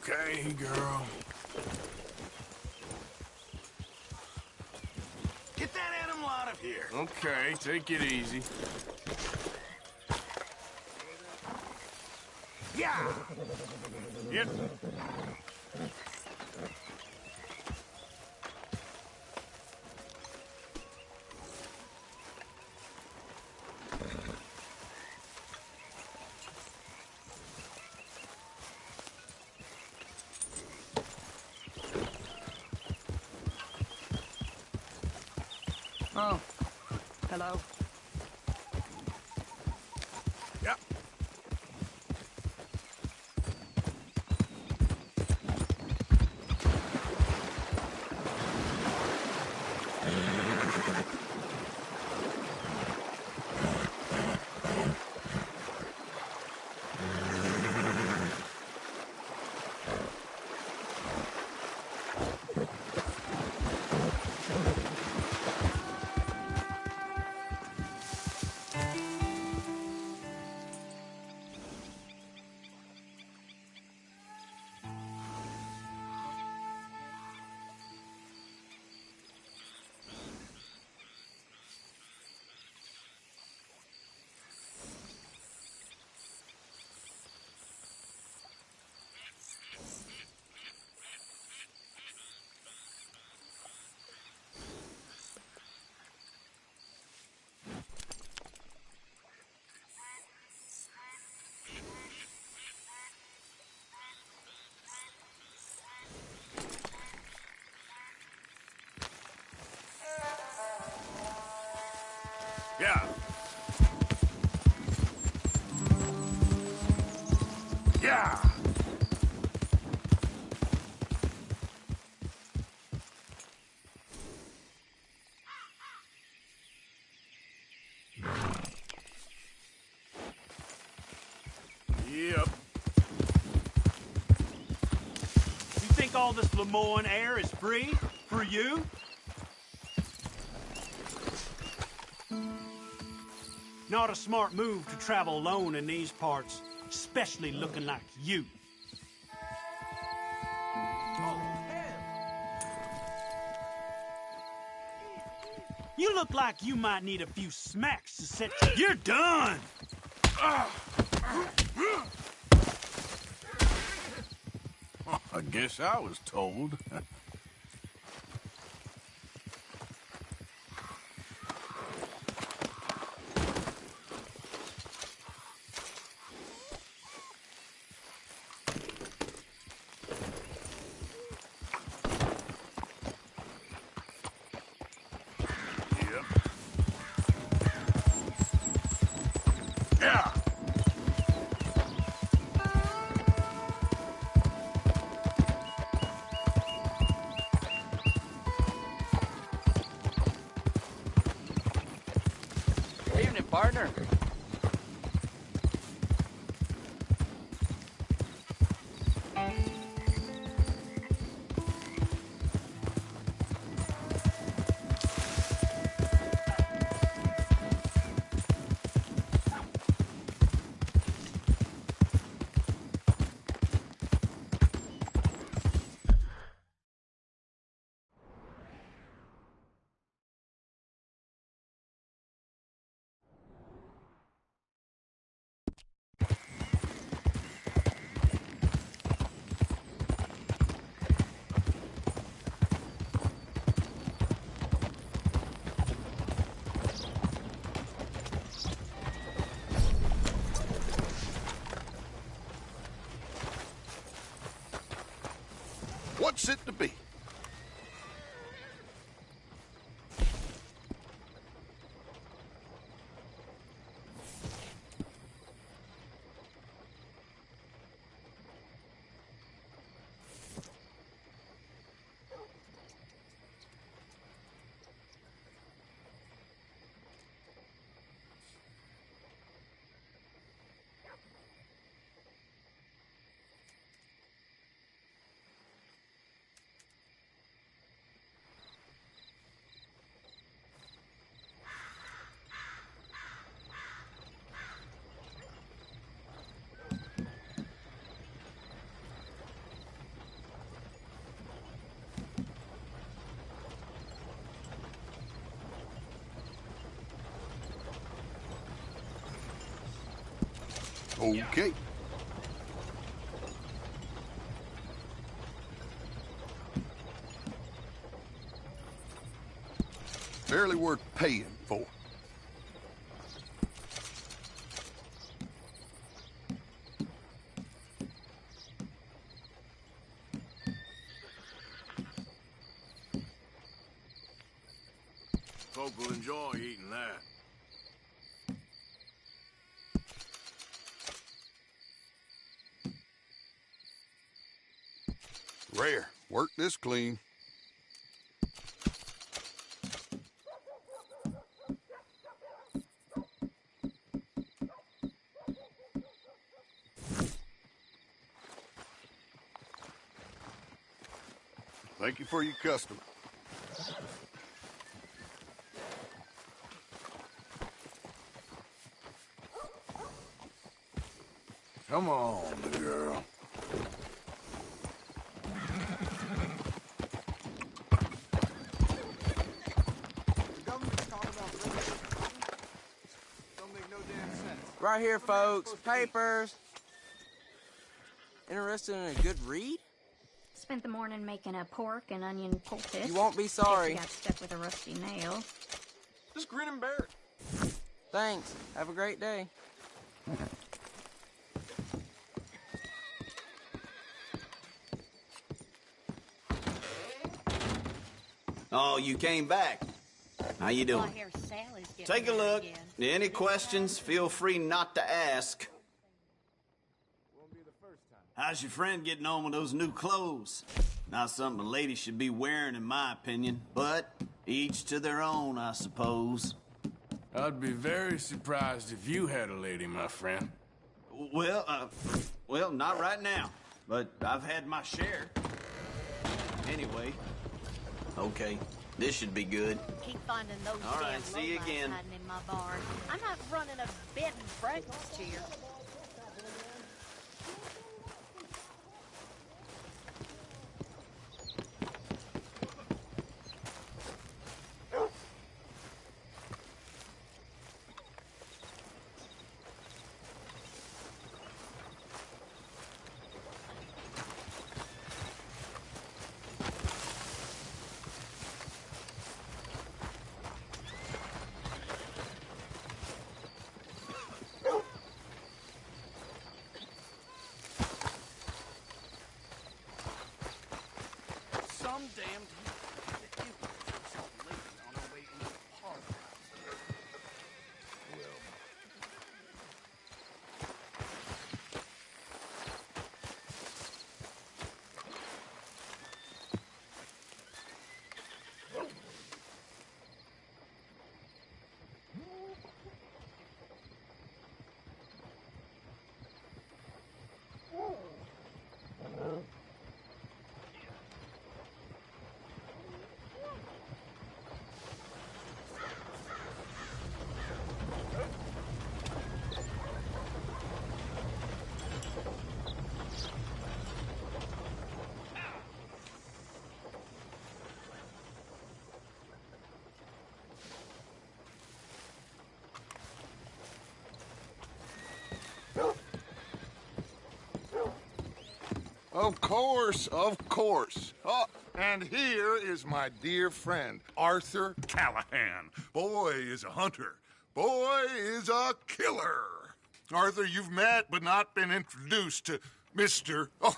Okay, girl. Get that animal out of here. Okay, take it easy. Yeah. Yep. Oh, hello. Yep. Yeah. Yeah. Yep. You think all this Lemoyne air is free for you? Not a smart move to travel alone in these parts, especially looking like you. You look like you might need a few smacks to set you. You're done! I guess I was told. Yeah. Evening, partner. What's it to be? Okay. Barely worth paying for. Folk will enjoy eating that. Rare. Work this clean. Thank you for your custom. Come on, girl. Right here, folks. Papers. Interested in a good read? Spent the morning making a pork and onion poultice. You won't be sorry. Guess you got stuck with a rusty nail. Just grin and bear it. Thanks. Have a great day. Oh, you came back. How you doing? Take a look. Any questions, feel free not to ask. How's your friend getting on with those new clothes? Not something a lady should be wearing, in my opinion, but each to their own, I suppose. I'd be very surprised if you had a lady, my friend. Well, not right now, but I've had my share. Anyway, okay, this should be good. Keep finding those All right, damn see you lowlifes again. hiding in my barn. I'm not running a bed and breakfast here. Some damned on our way into the park. Of course, of course. Oh, and here is my dear friend, Arthur Callahan. Boy is a hunter. Boy is a killer. Arthur, you've met but not been introduced to Mr. Oh,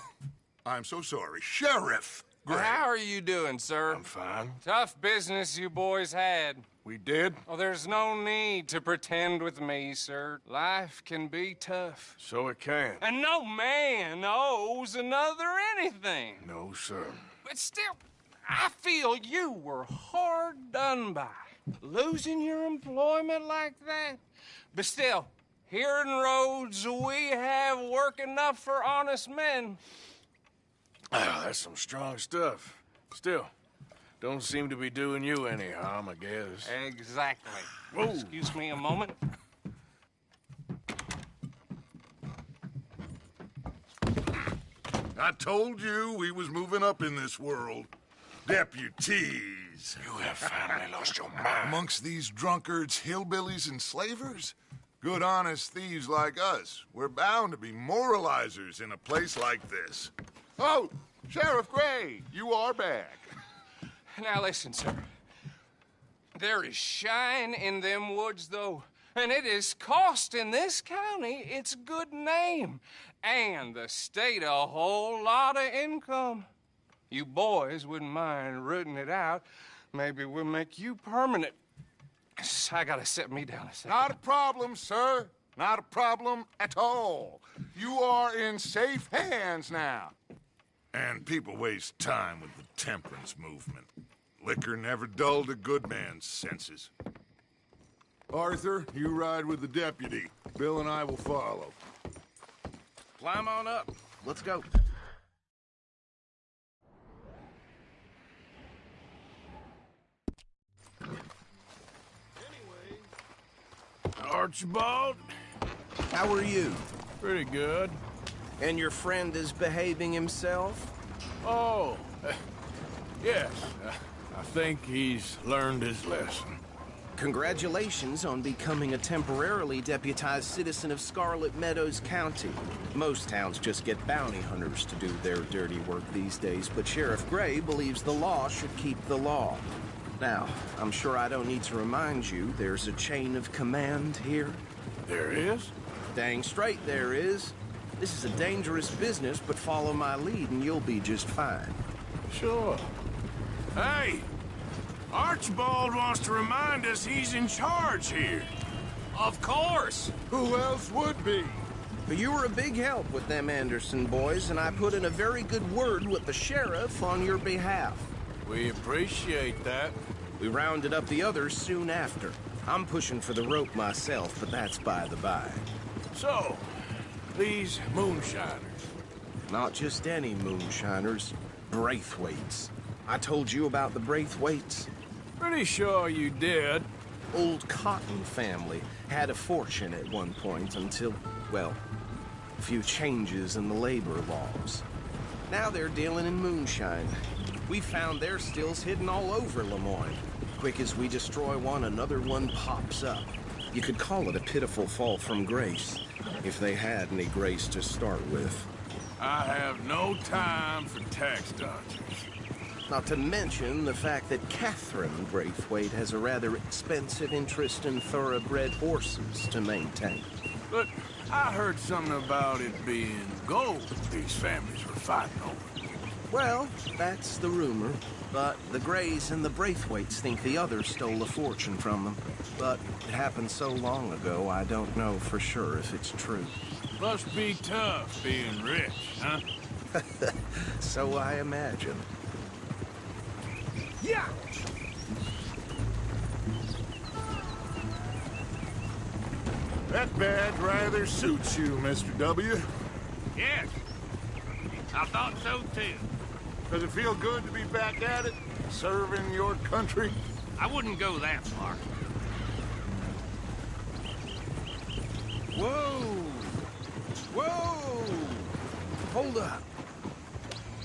I'm so sorry, Sheriff Gray. How are you doing, sir? I'm fine. Tough business you boys had. We did? Oh, there's no need to pretend with me, sir. Life can be tough. So it can. And no man owes another anything. No, sir. But still, I feel you were hard done by. Losing your employment like that. But still, here in Rhodes, we have work enough for honest men. Ah, that's some strong stuff. Still, don't seem to be doing you any harm, I guess. Exactly. Whoa. Excuse me a moment. I told you we was moving up in this world. Deputies. You have finally lost your mind. Amongst these drunkards, hillbillies, and slavers, Good, honest thieves like us. We're bound to be moralizers in a place like this. Oh, Sheriff Gray, you are back. Now listen, sir. There is shine in them woods, though, and it is costing this county its good name and the state a whole lot of income. You boys wouldn't mind rooting it out. Maybe we'll make you permanent. I gotta set me down a second. Not a problem, sir. Not a problem at all. You are in safe hands now. And people waste time with the temperance movement. Liquor never dulled a good man's senses. Arthur, you ride with the deputy. Bill and I will follow. Climb on up. Let's go. Archibald? How are you? Pretty good. And your friend is behaving himself? Oh, yes. I think he's learned his lesson. Congratulations on becoming a temporarily deputized citizen of Scarlet Meadows County. Most towns just get bounty hunters to do their dirty work these days, but Sheriff Gray believes the law should keep the law. Now, I'm sure I don't need to remind you there's a chain of command here. There is? Dang straight there is. This is a dangerous business, but follow my lead and you'll be just fine. Sure. Hey! Archibald wants to remind us he's in charge here. Of course! Who else would be? But you were a big help with them Anderson boys, and I put in a very good word with the sheriff on your behalf. We appreciate that. We rounded up the others soon after. I'm pushing for the rope myself, but that's by the by. So, these moonshiners. Not just any moonshiners, Braithwaites. I told you about the Braithwaites? Pretty sure you did. Old Cotton family had a fortune at one point until, well, a few changes in the labor laws. Now they're dealing in moonshine. We found their stills hidden all over Lemoyne. Quick as we destroy one, another one pops up. You could call it a pitiful fall from grace, if they had any grace to start with. I have no time for tax dodgers. Not to mention the fact that Catherine Braithwaite has a rather expensive interest in thoroughbred horses to maintain. But I heard something about it being gold these families were fighting over. Well, that's the rumor. But the Grays and the Braithwaites think the others stole a fortune from them. But it happened so long ago, I don't know for sure if it's true. Must be tough being rich, huh? So I imagine. Yeah! That badge rather suits you, Mr. W. Yes. I thought so, too. Does it feel good to be back at it, serving your country? I wouldn't go that far. Whoa! Whoa! Hold up.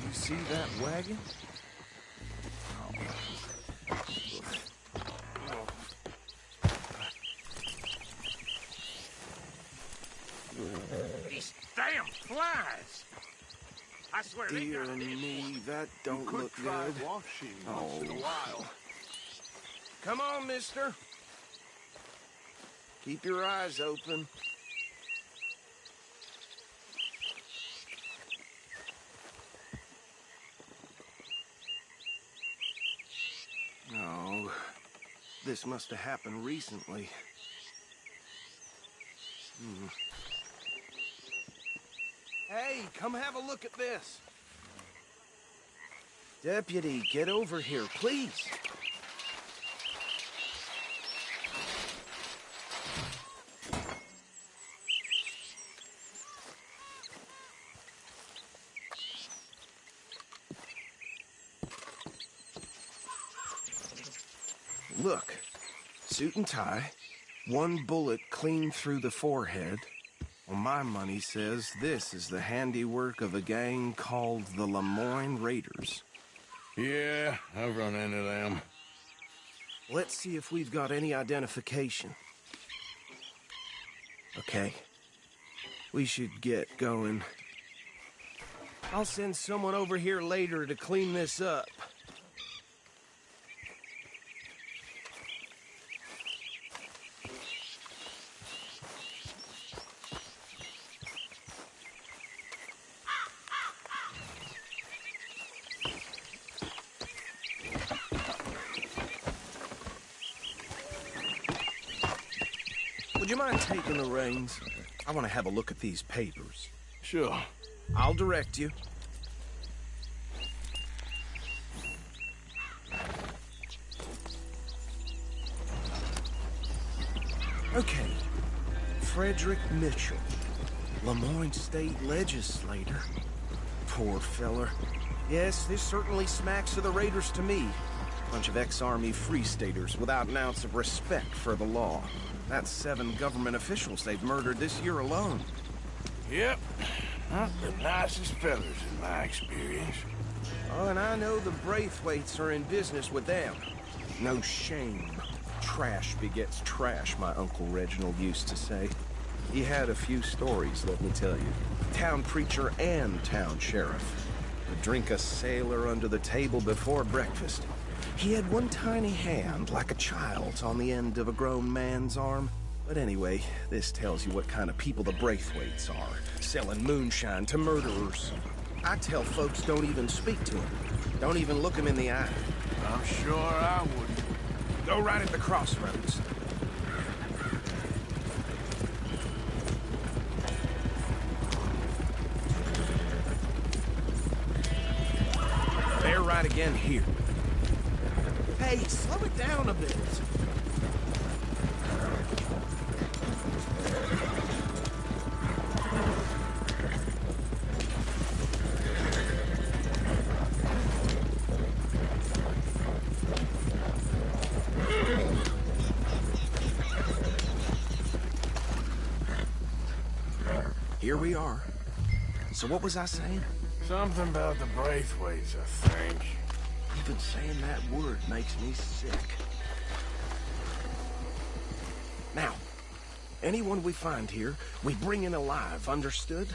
You see that wagon? These damn flies! I swear they Dear got it in. me, that don't look good. Washing once in a while. Come on, mister. Keep your eyes open. No, this must have happened recently. Hey, come have a look at this. Deputy, get over here, please. Look, suit and tie, one bullet clean through the forehead. Well, my money says this is the handiwork of a gang called the Lemoyne Raiders. Yeah, I've run into them. Let's see if we've got any identification. Okay. We should get going. I'll send someone over here later to clean this up. Would you mind taking the reins? I want to have a look at these papers. Sure. I'll direct you. Okay. Frederick Mitchell, Lemoyne State Legislator. Poor feller. Yes, this certainly smacks of the Raiders to me. Bunch of ex-Army Free Staters without an ounce of respect for the law. That's 7 government officials they've murdered this year alone. Yep. Not the nicest fellas in my experience. Oh, and I know the Braithwaites are in business with them. No shame. Trash begets trash, my Uncle Reginald used to say. He had a few stories, let me tell you. Town preacher and town sheriff. Would drink a sailor under the table before breakfast. He had one tiny hand, like a child's, on the end of a grown man's arm. But anyway, this tells you what kind of people the Braithwaites are. Selling moonshine to murderers. I tell folks don't even speak to them. Don't even look them in the eye. I'm sure I wouldn't. Go right at the crossroads. They're right again here. Hey, slow it down a bit. Here we are. So what was I saying? Something about the Braithwaites, I think. Even saying that word makes me sick. Now, anyone we find here, we bring in alive, understood?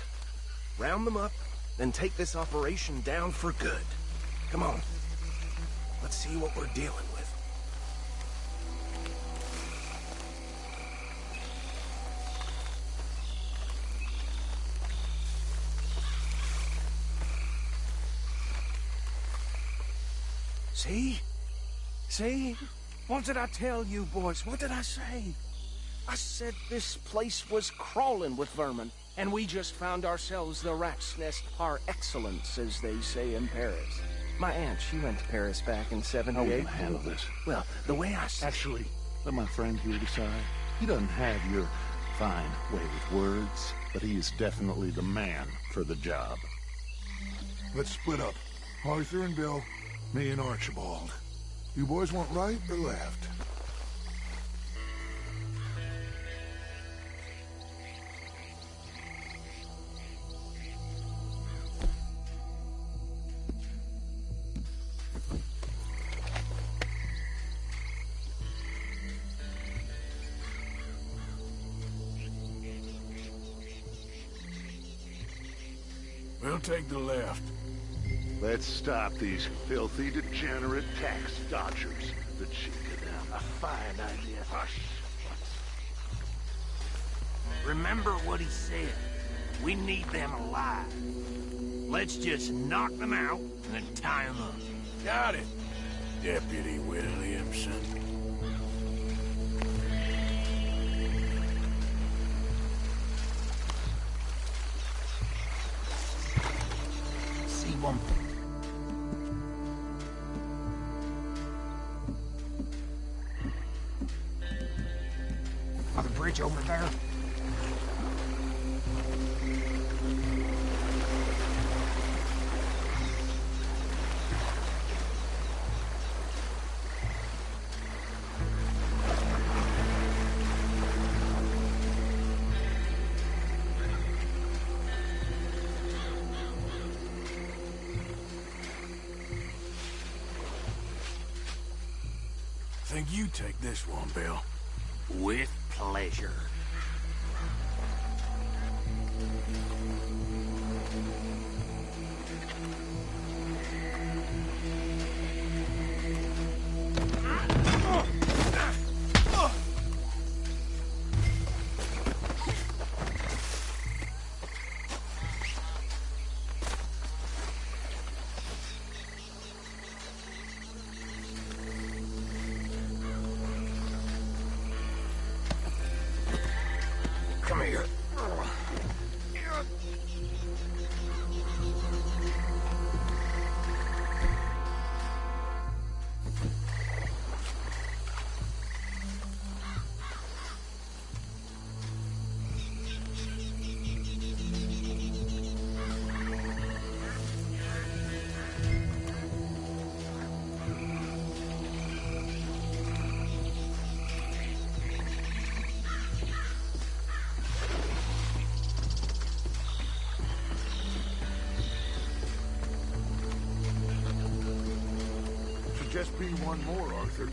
Round them up, then take this operation down for good. Come on. Let's see what we're dealing with. See? See? What did I tell you, boys? What did I say? I said this place was crawling with vermin, and we just found ourselves the rat's nest par excellence, as they say in Paris. My aunt, she went to Paris back in '78. How are we gonna handle this? Well, the way I see Actually, let my friend here decide. He doesn't have your fine way with words, but he is definitely the man for the job. Let's split up. Arthur and Bill, me and Archibald. You boys want right or left? We'll take the left. Let's stop these filthy, degenerate tax dodgers. The cheek of them. A fine idea. Hush. Remember what he said. We need them alive. Let's just knock them out and then tie them up. Got it, Deputy Williamson. See one. On the bridge over there. Think you take this one, Bill. With pleasure. just be one more, Arthur.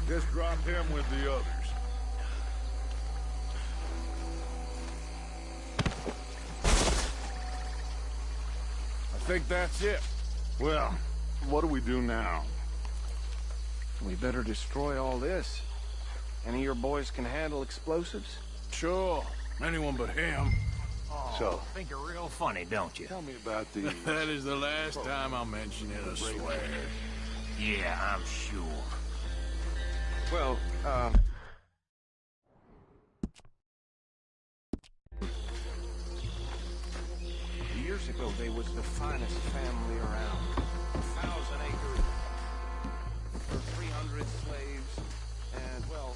Just drop him with the others. I think that's it. Well, what do we do now? We better destroy all this. Any of your boys can handle explosives? Sure. Anyone but him. Oh, So, think you're real funny, don't you? tell me about these. That is the last time I'll mention it, I swear. Yeah, I'm sure. Well, years ago, they was the finest family around. 1,000 acres for 300 slaves, and, well...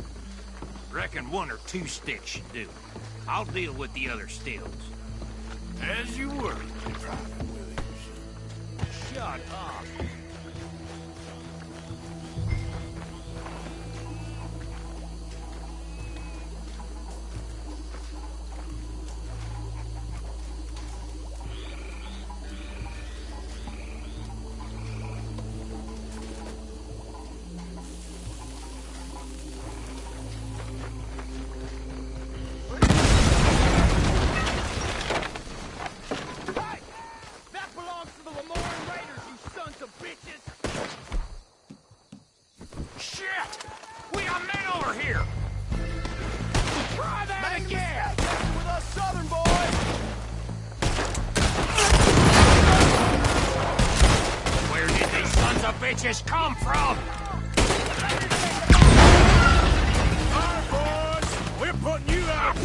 Reckon 1 or 2 sticks should do. I'll deal with the other stills. As you were, Private Williams. Shut up. Bitches come from? All right, boys, we're putting you out.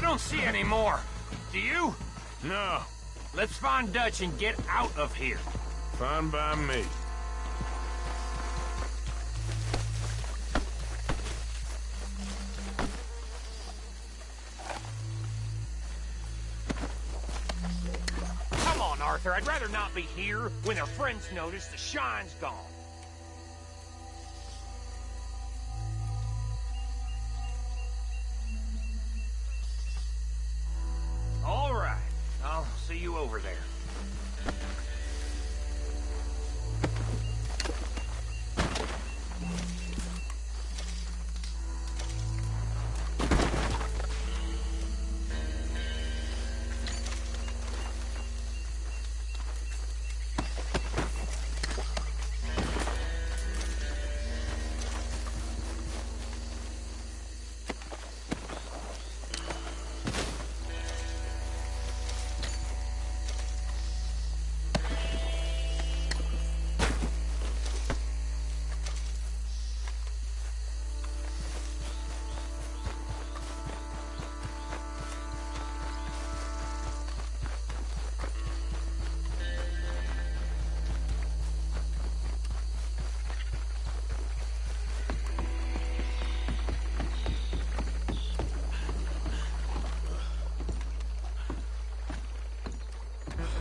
don't see any more. Do you? No. Let's find Dutch and get out of here. Fine by me. Come on, Arthur. I'd rather not be here when their friends notice the shine's gone. All right. I'll see you over there.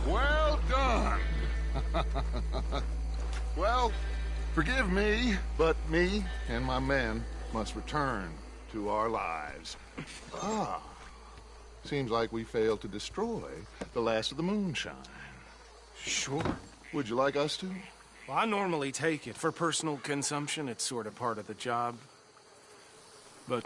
Well done. Well, forgive me, but me and my men must return to our lives. Ah, seems like we failed to destroy the last of the moonshine. Sure. Would you like us to? Well, I normally take it. For personal consumption, it's sort of part of the job. But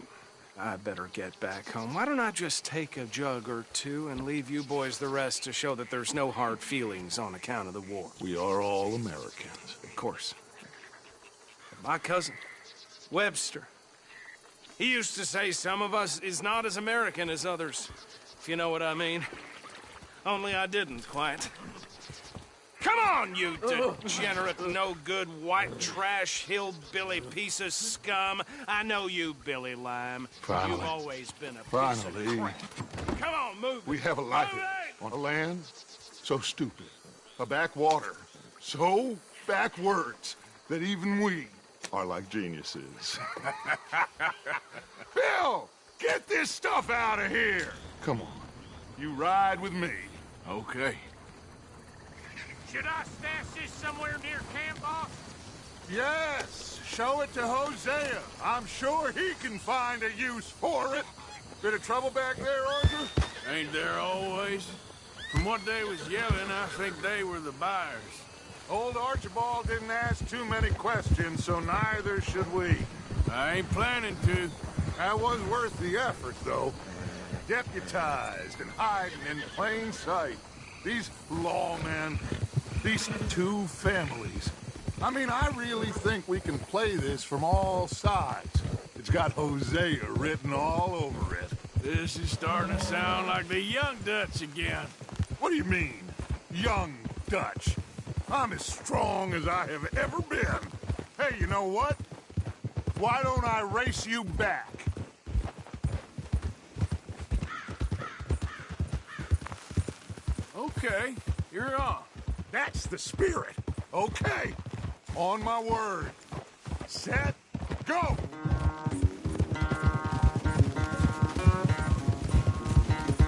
I better get back home. Why don't I just take a jug or two and leave you boys the rest to show that there's no hard feelings on account of the war? We are all Americans. Of course. My cousin, Webster, he used to say some of us is not as American as others, if you know what I mean. Only I didn't quite. Come on, you degenerate, no-good, white trash, hillbilly piece of scum. I know you, Billy Lime. Finally. You've always been a piece of Finally. crap. Come on, move. We have a life on a land so stupid, a backwater so backwards that even we are like geniuses. Bill, get this stuff out of here. Come on, you ride with me. Okay. Should I stash this somewhere near camp, boss? Yes, show it to Hosea. I'm sure he can find a use for it. Bit of trouble back there, Arthur? Ain't there always? From what they was yelling, I think they were the buyers. Old Archibald didn't ask too many questions, so neither should we. I ain't planning to. That was worth the effort, though. Deputized and hiding in plain sight. These lawmen, these two families. I mean, I really think we can play this from all sides. It's got Hosea written all over it. This is starting to sound like the young Dutch again. What do you mean, young Dutch? I'm as strong as I have ever been. Hey, you know what? Why don't I race you back? Okay, you're on. That's the spirit. Okay, on my word. Set, go!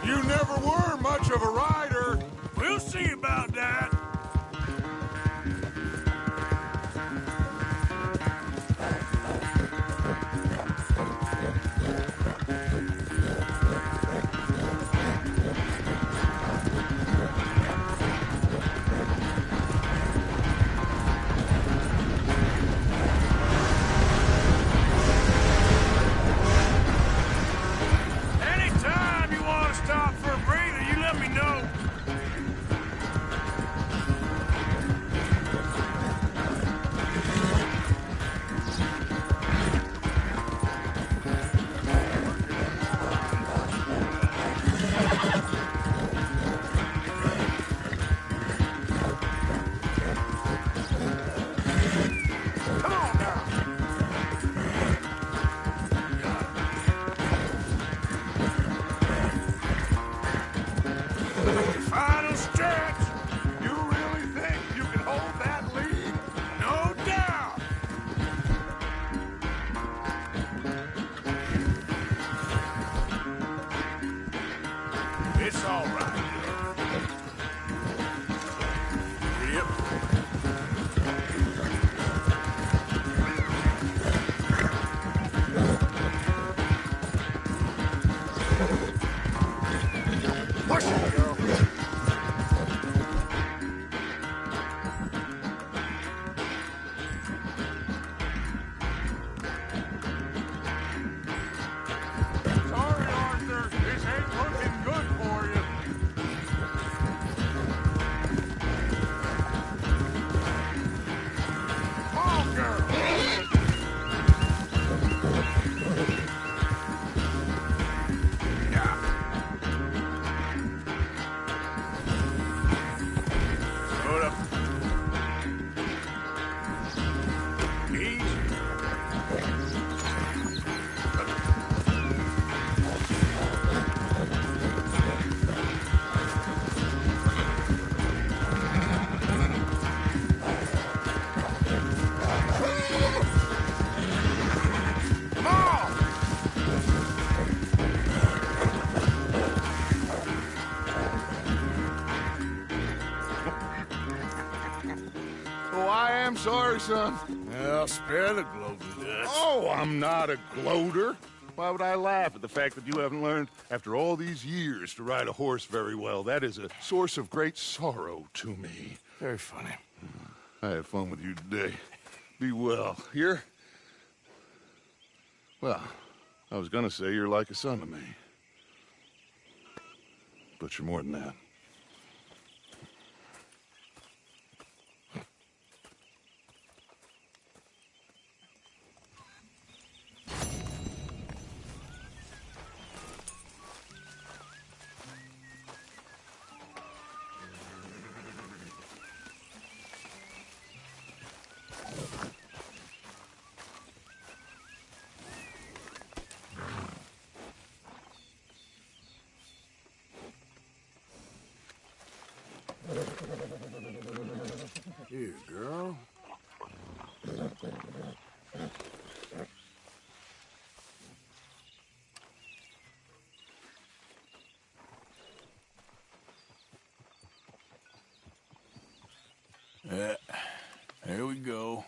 You never were much of a rider. We'll see about that. It's all right. Yep. Push it, girl. Sorry, Arthur. This ain't looking good for you. Come on, girl. Yeah. Hold up. Easy. Come on! Oh, I am sorry, son. Well, spare the gloating, Dutch. Oh, I'm not a gloater. Why would I laugh at the fact that you haven't learned, after all these years, to ride a horse very well? That is a source of great sorrow to me. Very funny. I had fun with you today. Be well. Here? Well, I was gonna say you're like a son to me. But you're more than that. Here, girl. There we go.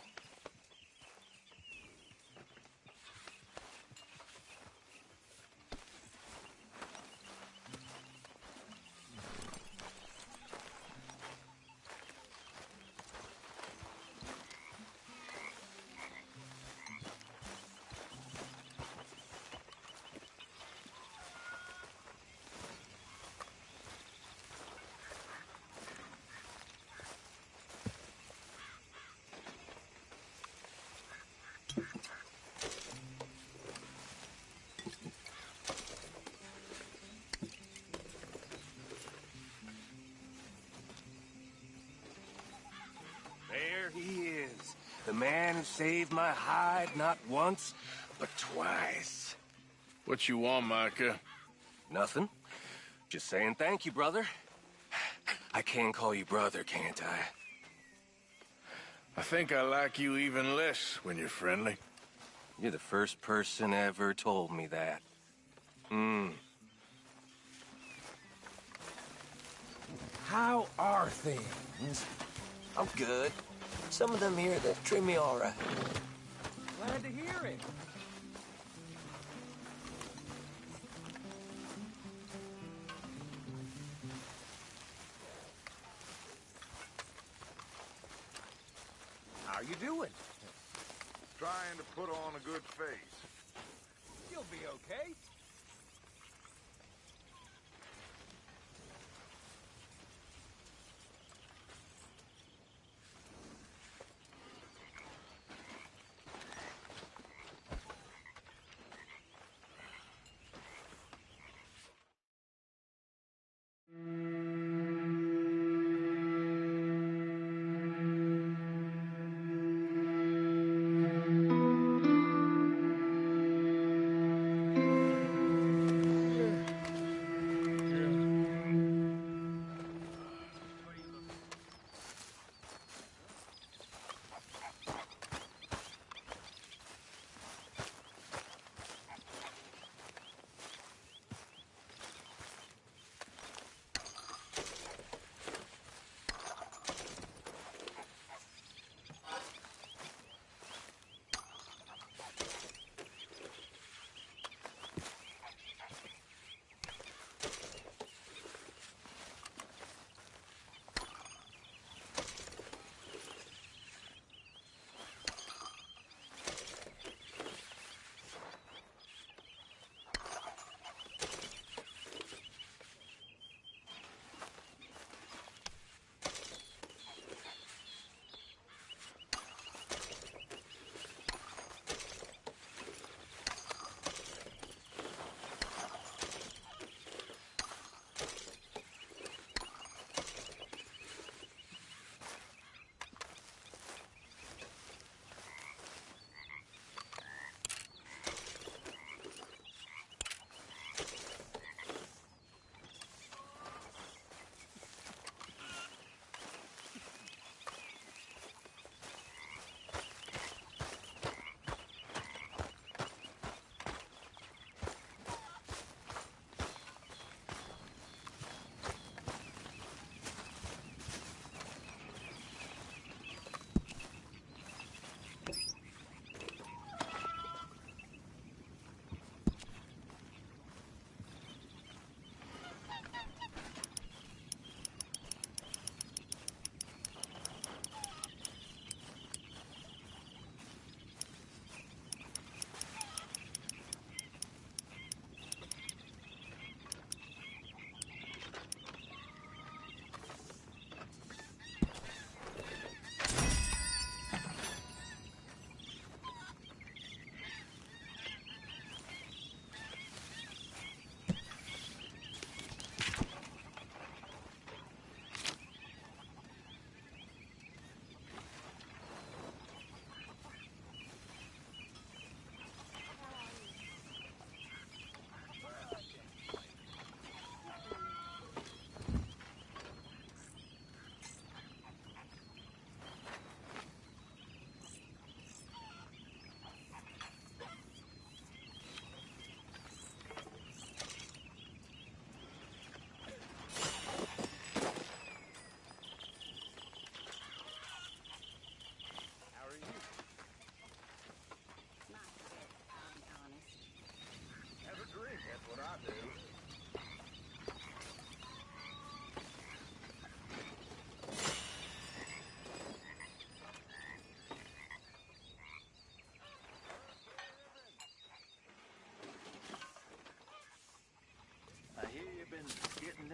There he is. The man who saved my hide not once, but twice. What you want, Micah? Nothing. Just saying thank you, brother. I can call you brother, can't I? I think I like you even less when you're friendly. You're the first person ever told me that. How are things? I'm good. Some of them here, they treat me all right. Glad to hear it. How you doing? Trying to put on a good face. You'll be okay.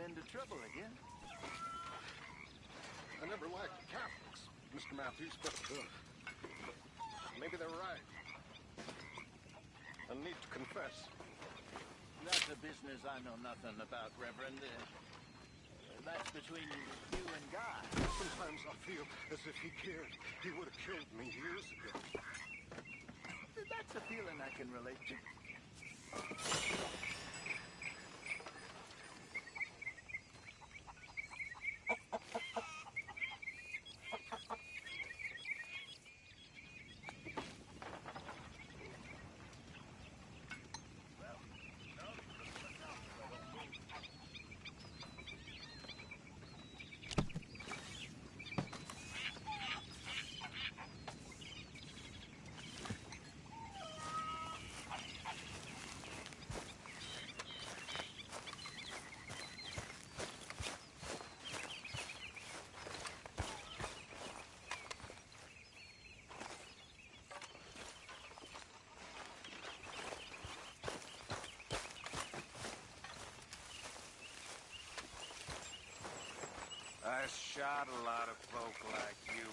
into trouble again. I never liked the Catholics, Mr. Matthews, but maybe they're right. I need to confess. That's a business I know nothing about, Reverend. That's between you and God. Sometimes I feel as if he cared. He would have killed me years ago. That's a feeling I can relate to. I shot a lot of folk like you.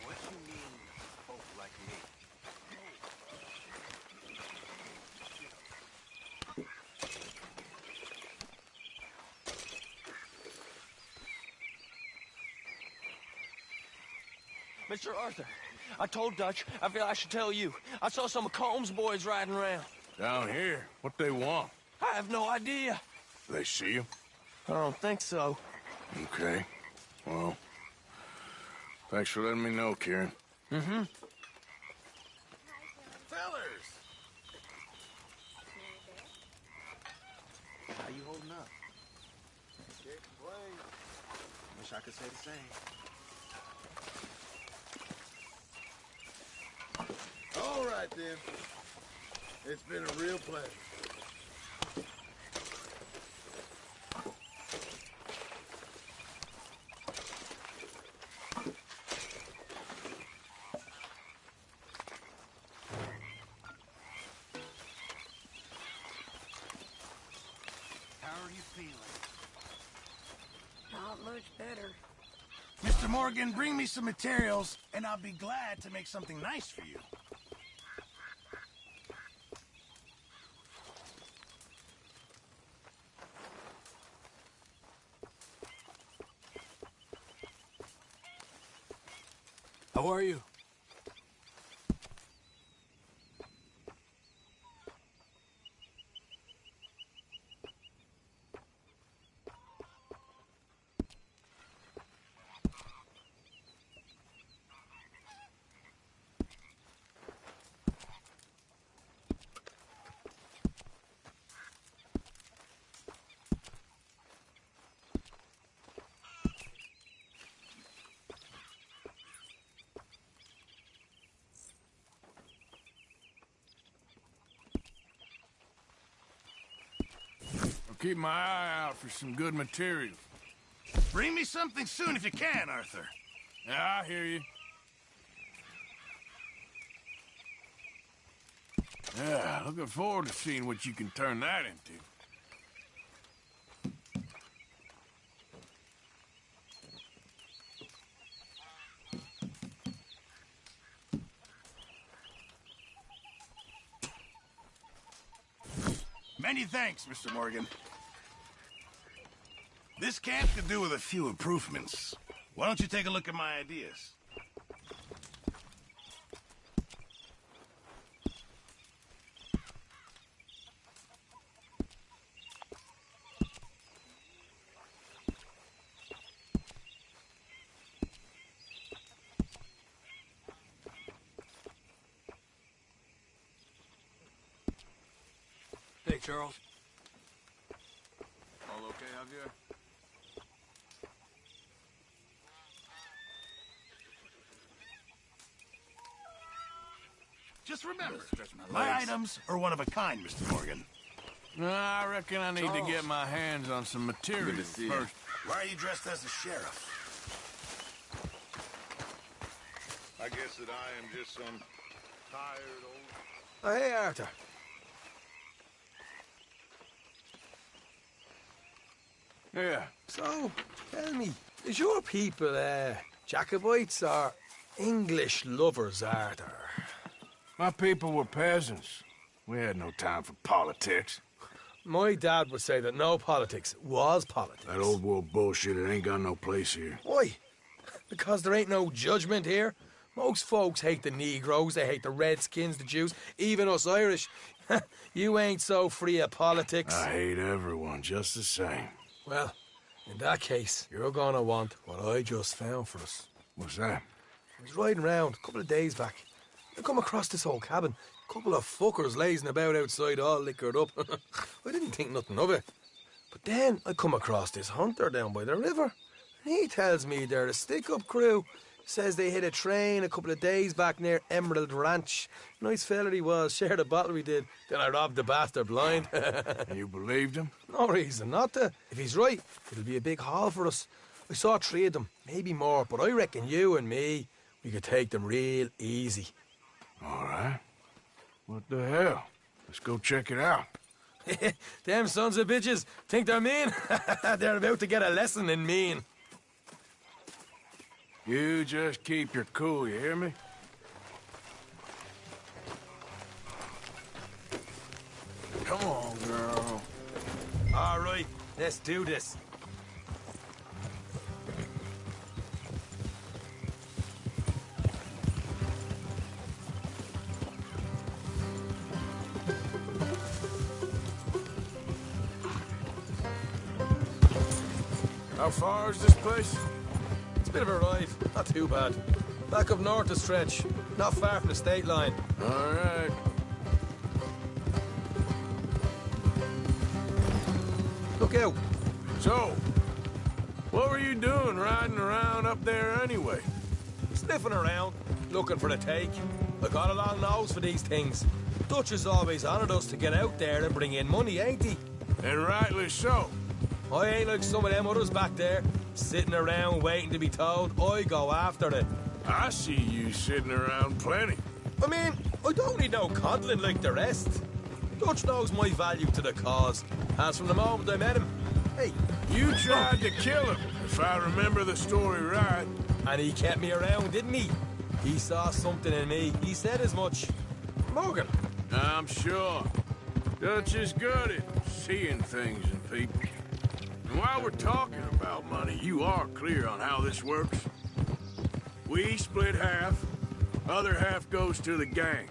What you mean, folk like me? Mr. Arthur, I told Dutch I feel I should tell you. I saw some of Combs' boys riding around. Down here? What they want? I have no idea. They see you? I don't think so. Okay. Well, thanks for letting me know, Kieran. Mm-hmm. Fellers! How you holding up? Can't complain. Wish I could say the same. All right, then. It's been a real pleasure. Not much better. Mr. Morgan, bring me some materials, and I'll be glad to make something nice for you. How are you? I'll keep my eye out for some good material. Bring me something soon if you can, Arthur. Yeah, I hear you. Yeah, looking forward to seeing what you can turn that into. Many thanks, Mr. Morgan. This camp could do with a few improvements. Why don't you take a look at my ideas? Hey, Charles. All okay, Javier? Just remember, my items are one of a kind, Mr. Morgan. I reckon I need to get my hands on some material first. Why are you dressed as a sheriff? I guess that I am just some tired old... Hey, Arthur. Yeah. So, tell me, is your people, Jacobites or English lovers, are there? My people were peasants. We had no time for politics. My dad would say that no politics was politics. That old world bullshit, it ain't got no place here. Why? Because there ain't no judgment here. Most folks hate the Negroes, they hate the Redskins, the Jews, even us Irish. You ain't so free of politics. I hate everyone just the same. Well, in that case, you're gonna want what I just found for us. What's that? I was riding around a couple of days back. I come across this old cabin. A couple of fuckers lazing about outside all liquored up. I didn't think nothing of it. But then I come across this hunter down by the river. And he tells me they're a stick-up crew. Says they hit a train a couple of days back near Emerald Ranch. Nice fella he was, shared a bottle we did. Then I robbed the bastard blind. You believed him? No reason not to. If he's right, it'll be a big haul for us. I saw 3 of them, maybe more, but I reckon you and me, we could take them real easy. All right. What the hell? Let's go check it out. Them sons of bitches think they're mean. They're about to get a lesson in mean. You just keep your cool, you hear me? Come on, girl. All right, let's do this. How far is this place? It's a bit of a ride, not too bad. Back up north a stretch, not far from the state line. All right. Look out. So, what were you doing riding around up there anyway? Sniffing around, looking for the take. I got a long nose for these things. Dutch has always honoured us to get out there and bring in money, ain't he? And rightly so. I ain't like some of them others back there, sitting around waiting to be told. I go after it. I see you sitting around plenty. I mean, I don't need no coddling like the rest. Dutch knows my value to the cause, as from the moment I met him. Hey, you tried to kill him, if I remember the story right. And he kept me around, didn't he? He saw something in me. He said as much. Morgan. I'm sure. Dutch is good at seeing things in people. And while we're talking about money, you are clear on how this works? We split half, other half goes to the gang.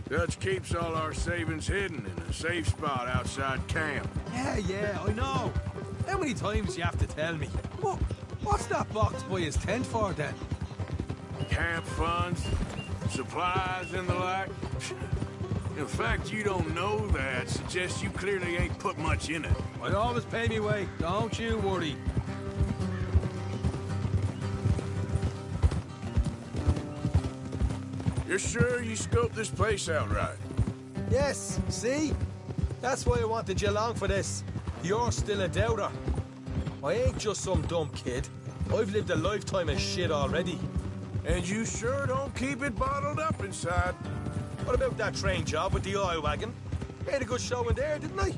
Dutch keeps all our savings hidden in a safe spot outside camp. Yeah, I know. How many times you have to tell me? What's that box by his tent for, then? Camp funds, supplies, and the like. The fact you don't know that suggests you clearly ain't put much in it. I always pay me way, don't you worry. You're sure you scoped this place out right? Yes, see? That's why I wanted you along for this. You're still a doubter. I ain't just some dumb kid. I've lived a lifetime of shit already. And you sure don't keep it bottled up inside. What about that train job with the oil wagon? Made a good show in there, didn't I?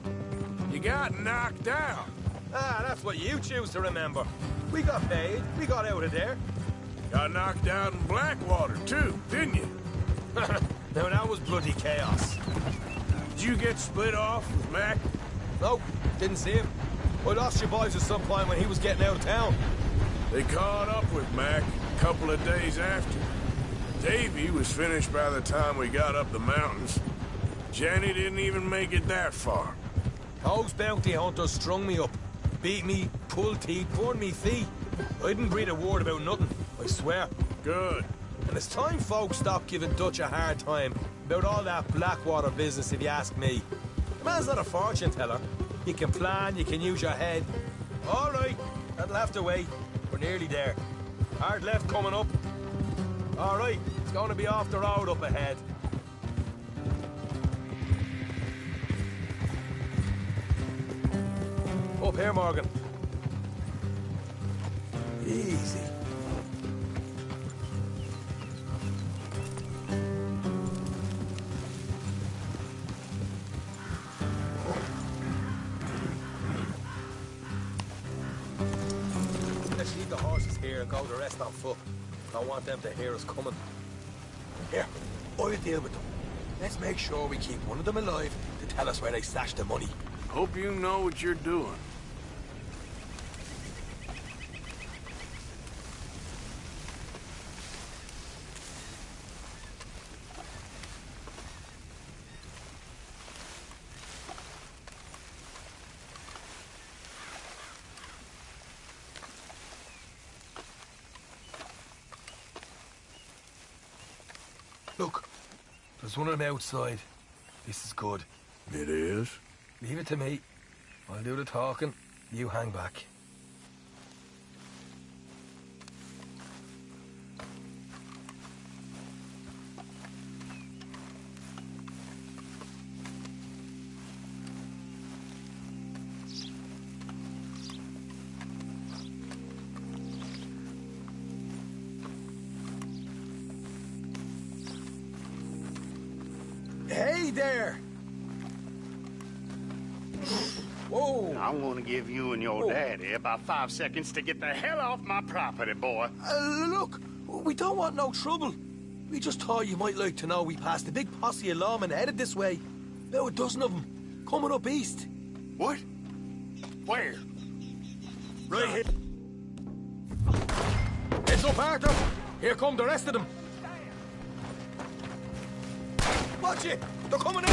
You got knocked out. Ah, that's what you choose to remember. We got paid. We got out of there. Got knocked out in Blackwater, too, didn't you? Now, that was bloody chaos. Did you get split off with Mac? Nope, didn't see him. I lost your boys at some point when he was getting out of town. They caught up with Mac a couple of days after. Davy was finished by the time we got up the mountains. Jenny didn't even make it that far. Those bounty hunters strung me up. Beat me, pulled teeth, burned me feet. I didn't breathe a word about nothing, I swear. Good. And it's time folks stopped giving Dutch a hard time about all that Blackwater business, if you ask me. The man's not a fortune teller. You can plan, you can use your head. All right, that'll have to wait. We're nearly there. Hard left coming up. All right, it's going to be off the road up ahead. Up here, Morgan. Easy. the horses here and go the rest on foot. Don't want them to hear us coming. Here, I'll deal with them. Let's make sure we keep one of them alive to tell us where they stashed the money. Hope you know what you're doing. Look, there's one of them outside. This is good. It is? Leave it to me. I'll do the talking. You hang back. Hey there! Whoa! I'm gonna give you and your daddy about 5 seconds to get the hell off my property, boy. Look, we don't want no trouble. We just thought you might like to know we passed a big posse of lawmen headed this way. About a dozen of them, coming up east. What? Where? Right here. Heads up, Arthur! Here come the rest of them. Watch it! They're coming out!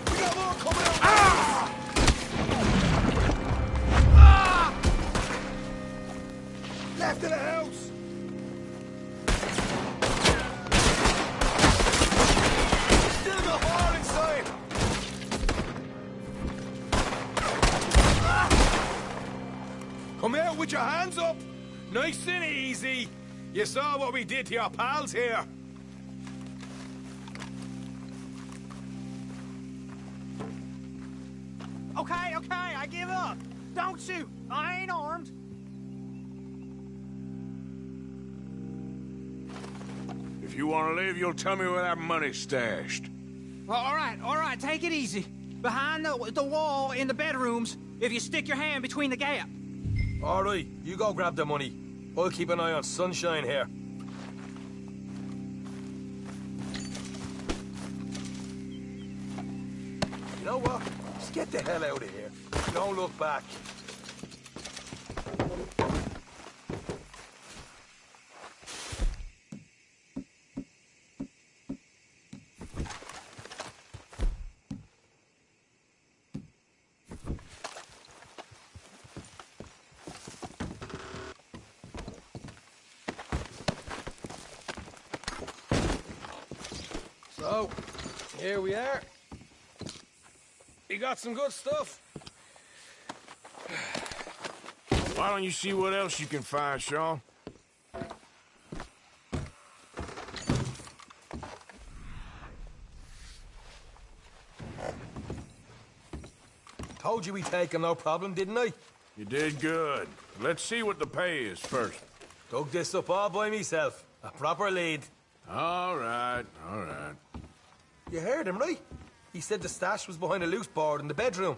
We got more coming out! Left of the house! Still got more inside! Come out with your hands up! Nice and easy. You saw what we did to your pals here. Okay, I give up. Don't shoot. I ain't armed. If you want to leave, you'll tell me where that money's stashed. Well, all right, take it easy. Behind the wall in the bedrooms, if you stick your hand between the gap. All right, you go grab the money. I'll keep an eye on Sunshine here. You know what? Just get the hell out of here. Don't look back. So, here we are. You got some good stuff. Why don't you see what else you can find, Sean? Told you we'd take him, no problem, didn't I? You did good. Let's see what the pay is first. Dug this up all by myself. A proper lead. All right. You heard him, right? He said the stash was behind a loose board in the bedroom.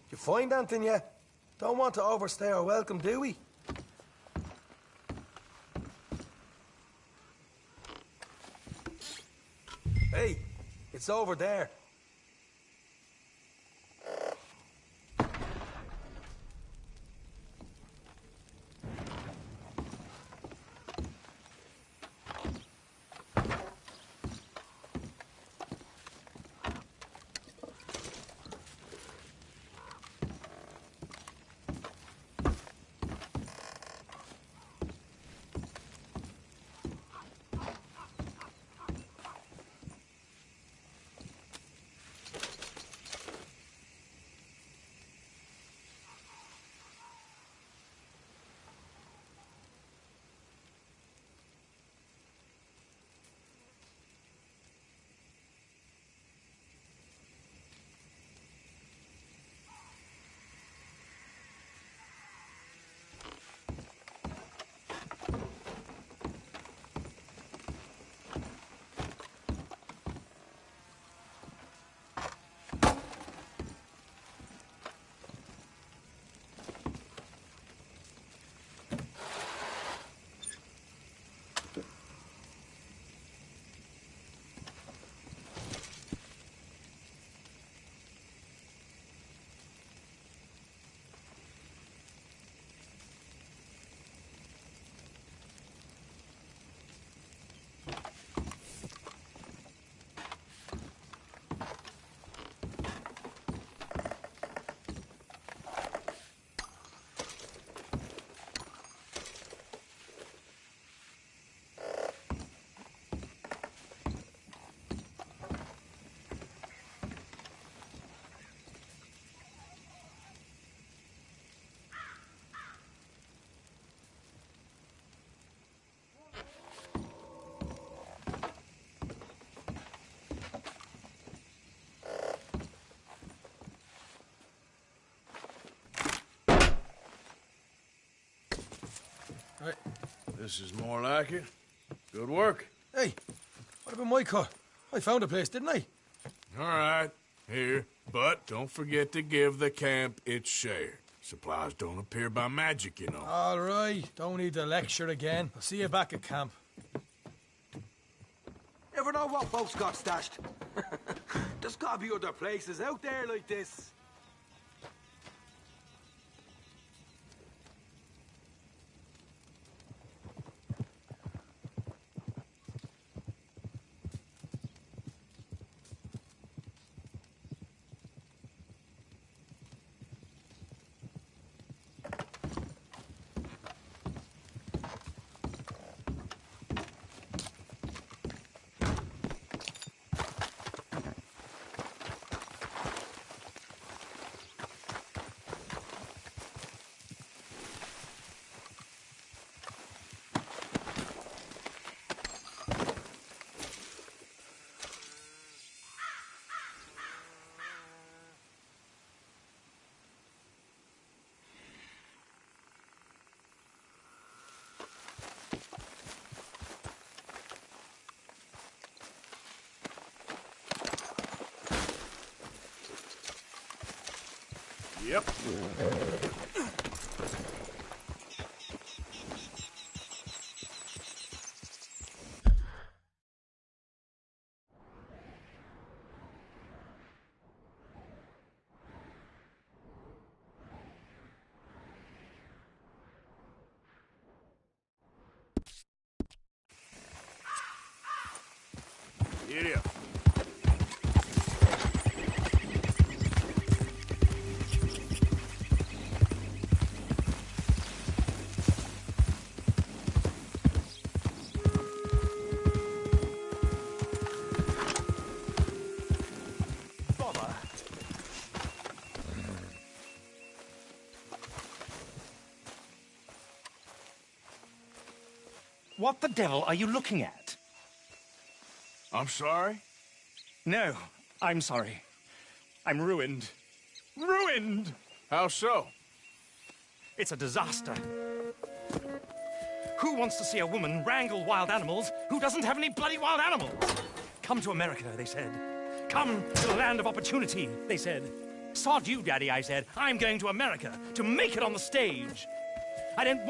You find anything yet? Don't want to overstay our welcome, do we? Hey, it's over there. This is more like it. Good work. Hey, what about my cut? I found a place, didn't I? All right, here. But don't forget to give the camp its share. Supplies don't appear by magic, you know. All right, don't need to lecture again. I'll see you back at camp. Never know what folks got stashed. There's gotta be other places out there like this. Yep. Giddy up. What the devil are you looking at? I'm sorry? No, I'm sorry. I'm ruined. Ruined! How so? It's a disaster. Who wants to see a woman wrangle wild animals who doesn't have any bloody wild animals? Come to America, they said. Come to the land of opportunity, they said. Sod you, Daddy, I said. I'm going to America to make it on the stage. I don't